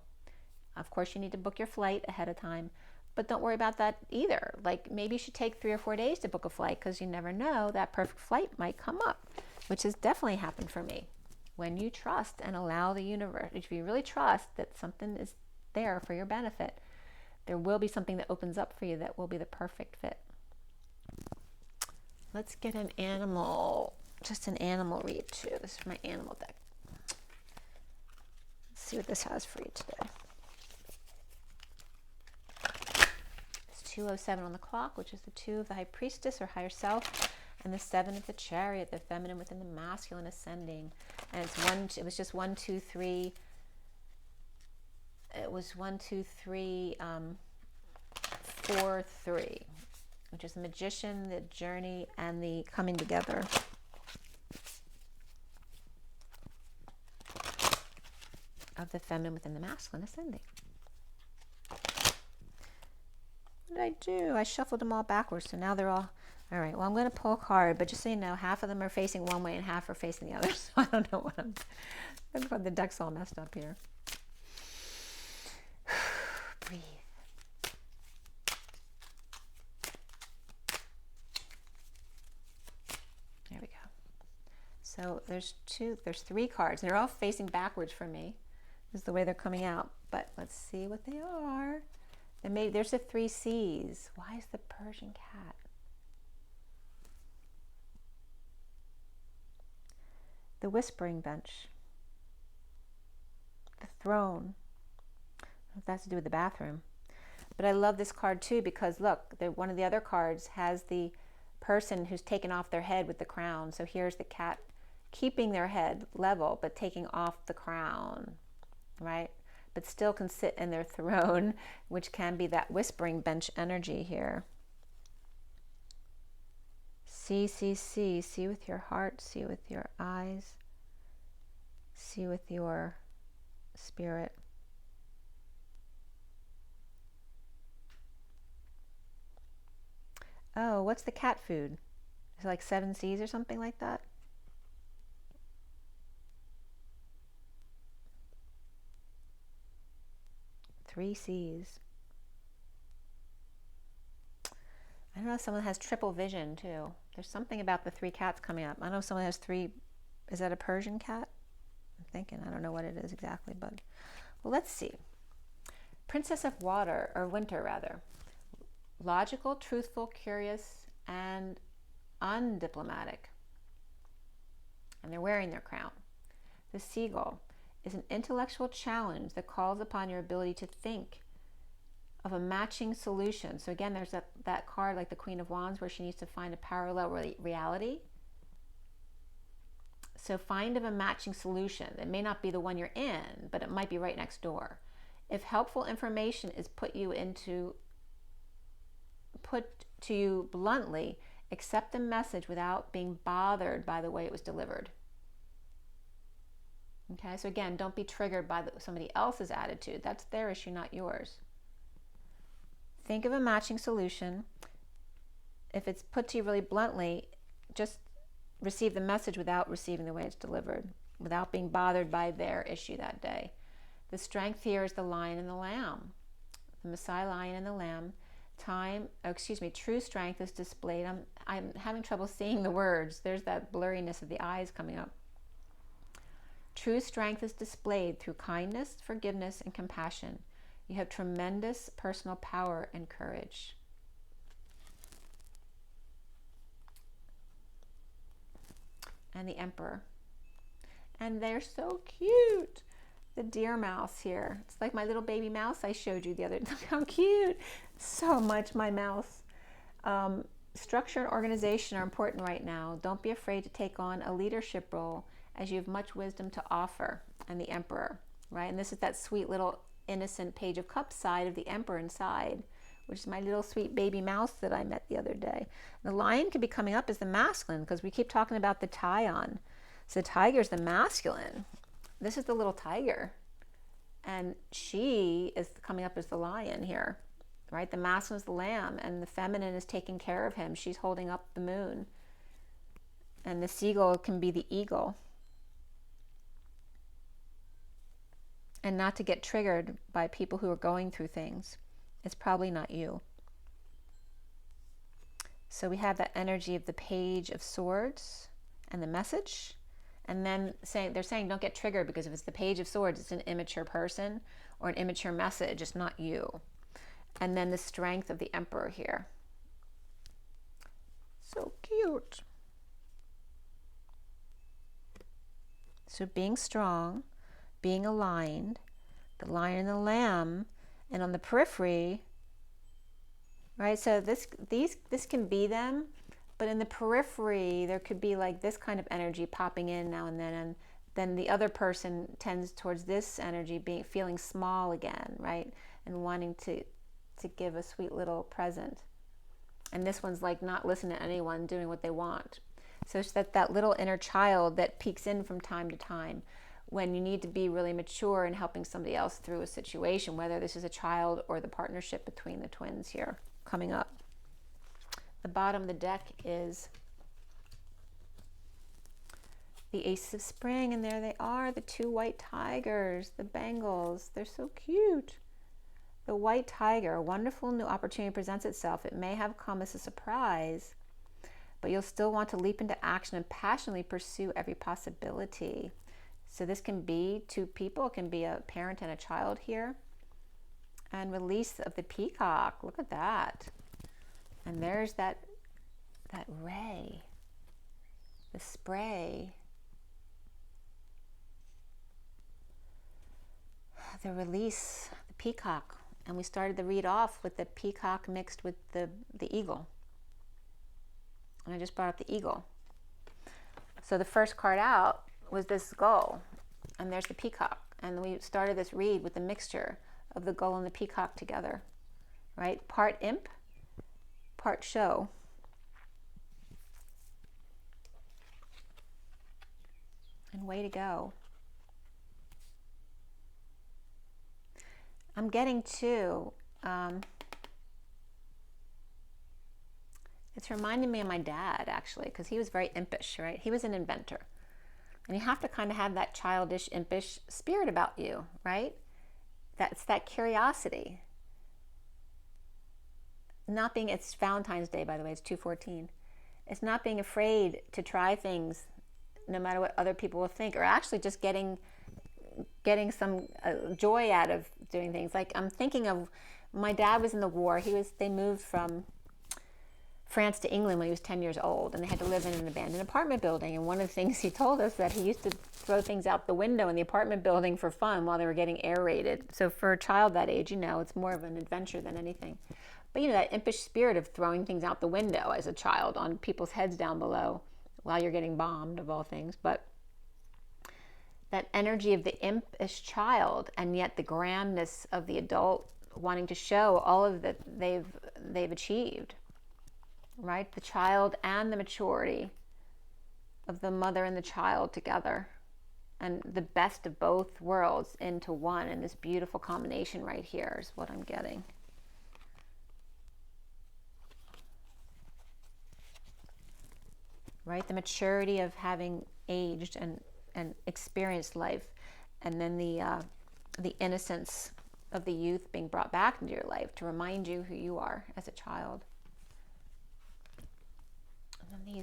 Of course, you need to book your flight ahead of time, but don't worry about that either. Like, maybe you should take 3 or 4 days to book a flight, because you never know, that perfect flight might come up, which has definitely happened for me. When you trust and allow the universe, if you really trust that something is there for your benefit, there will be something that opens up for you that will be the perfect fit. Let's get an animal, just an animal read too. This is my animal deck. See what this has for you today. It's 2:07 on the clock, which is the 2 of the High Priestess or higher self, and the 7 of the Chariot, the feminine within the masculine ascending. And it was just 1, 2, 3. It was 1, 2, 3, 4, 3, which is the Magician, the Journey, and the Coming Together. Of the feminine within the masculine ascending. What did I do? I shuffled them all backwards, so now they're all right. Well, I'm going to pull a card, but just so you know, half of them are facing one way and half are facing the other. So I don't know what the deck's all messed up here. Breathe. There we go. So there's 3 cards, and they're all facing backwards for me. This is the way they're coming out, but let's see what they are. There's the 3 C's. Why is the Persian cat? The whispering bench. The throne. I don't know if that has to do with the bathroom. But I love this card too, because look, one of the other cards has the person who's taken off their head with the crown. So here's the cat keeping their head level, but taking off the crown. Right? But still can sit in their throne, which can be that whispering bench energy here. See with your heart, see with your eyes, see with your spirit. Oh, what's the cat food? Is it like 7 C's or something like that? Three C's. I don't know if someone has triple vision too. There's something about the 3 cats coming up. I don't know if someone has 3, is that a Persian cat? I'm thinking, I don't know what it is exactly, but, well, let's see. Princess of Water, or Winter rather. Logical, truthful, curious, and undiplomatic. And they're wearing their crown. The Seagull is an intellectual challenge that calls upon your ability to think of a matching solution. So again, there's that card like the Queen of Wands where she needs to find a parallel reality. So find of a matching solution. It may not be the one you're in, but it might be right next door. If helpful information is put to you bluntly, accept the message without being bothered by the way it was delivered. Okay, so again, don't be triggered by somebody else's attitude. That's their issue, not yours. Think of a matching solution. If it's put to you really bluntly, just receive the message without receiving the way it's delivered, without being bothered by their issue that day. The strength here is the lion and the lamb. The Messiah lion and the lamb. True strength is displayed. I'm having trouble seeing the words. There's that blurriness of the eyes coming up. True strength is displayed through kindness, forgiveness, and compassion. You have tremendous personal power and courage. And the Emperor. And they're so cute. The deer mouse here. It's like my little baby mouse I showed you the other day. Look how cute. So much my mouse. Structure and organization are important right now. Don't be afraid to take on a leadership role as you have much wisdom to offer. And the Emperor, right? And this is that sweet little innocent Page of Cups side of the Emperor inside, which is my little sweet baby mouse that I met the other day. The lion could be coming up as the masculine because we keep talking about the Tyon. So the tiger is the masculine. This is the little tiger. And she is coming up as the lion here, right? The masculine is the lamb and the feminine is taking care of him. She's holding up the moon. And the seagull can be the eagle. And not to get triggered by people who are going through things. It's probably not you. So we have that energy of the Page of Swords and the message. And then they're saying don't get triggered because if it's the Page of Swords, it's an immature person or an immature message. It's not you. And then the strength of the Emperor here. So cute. So being strong, being aligned, the lion and the lamb, and on the periphery, right? So this can be them, but in the periphery there could be like this kind of energy popping in now and then the other person tends towards this energy, feeling small again, right? And wanting to give a sweet little present. And this one's like not listening to anyone, doing what they want. So it's that little inner child that peeks in from time to time when you need to be really mature in helping somebody else through a situation, whether this is a child or the partnership between the twins here coming up. The bottom of the deck is the Ace of Spring, and there they are, the 2 white tigers, the bangles. They're so cute. The white tiger, a wonderful new opportunity presents itself. It may have come as a surprise, but you'll still want to leap into action and passionately pursue every possibility. So this can be 2 people. It can be a parent and a child here. And release of the peacock. Look at that. And there's that ray, the spray. The release, the peacock. And we started the read off with the peacock mixed with the eagle. And I just brought up the eagle. So the first card out was this gull, and there's the peacock. And we started this read with the mixture of the gull and the peacock together, right? Part imp, part show. And way to go. I'm getting to, it's reminding me of my dad, actually, because he was very impish, right? He was an inventor. And you have to kind of have that childish, impish spirit about you, right? That's that curiosity. not being, it's Valentine's Day, by the way, it's 2/14. It's not being afraid to try things no matter what other people will think, or actually just getting some joy out of doing things. Like, I'm thinking of, my dad was in the war. They moved from France to England when he was 10 years old, and they had to live in an abandoned apartment building. And one of the things he told us, that he used to throw things out the window in the apartment building for fun while they were getting aerated. So for a child that age, it's more of an adventure than anything. But that impish spirit of throwing things out the window as a child on people's heads down below while you're getting bombed, of all things. But that energy of the impish child, and yet the grandness of the adult wanting to show all of that they've achieved. Right? The child and the maturity of the mother and the child together, and the best of both worlds into one, in this beautiful combination right here is what I'm getting. Right? The maturity of having aged and experienced life, and then the innocence of the youth being brought back into your life to remind you who you are as a child. And then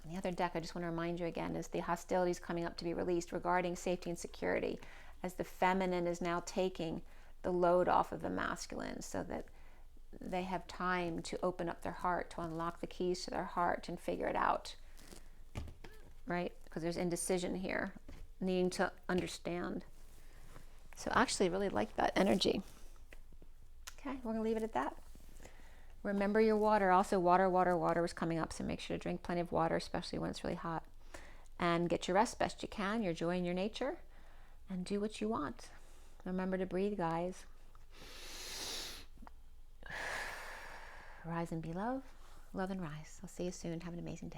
the other deck, I just want to remind you again, is the hostilities coming up to be released regarding safety and security, as the feminine is now taking the load off of the masculine, so that they have time to open up their heart, to unlock the keys to their heart and figure it out. Right? Because there's indecision here, needing to understand. So I actually really like that energy. Okay, we're going to leave it at that. Remember your water. Also, water is coming up, so make sure to drink plenty of water, especially when it's really hot. And get your rest best you can, your joy in your nature, and do what you want. Remember to breathe, guys. Rise and be love. Love and rise. I'll see you soon. Have an amazing day.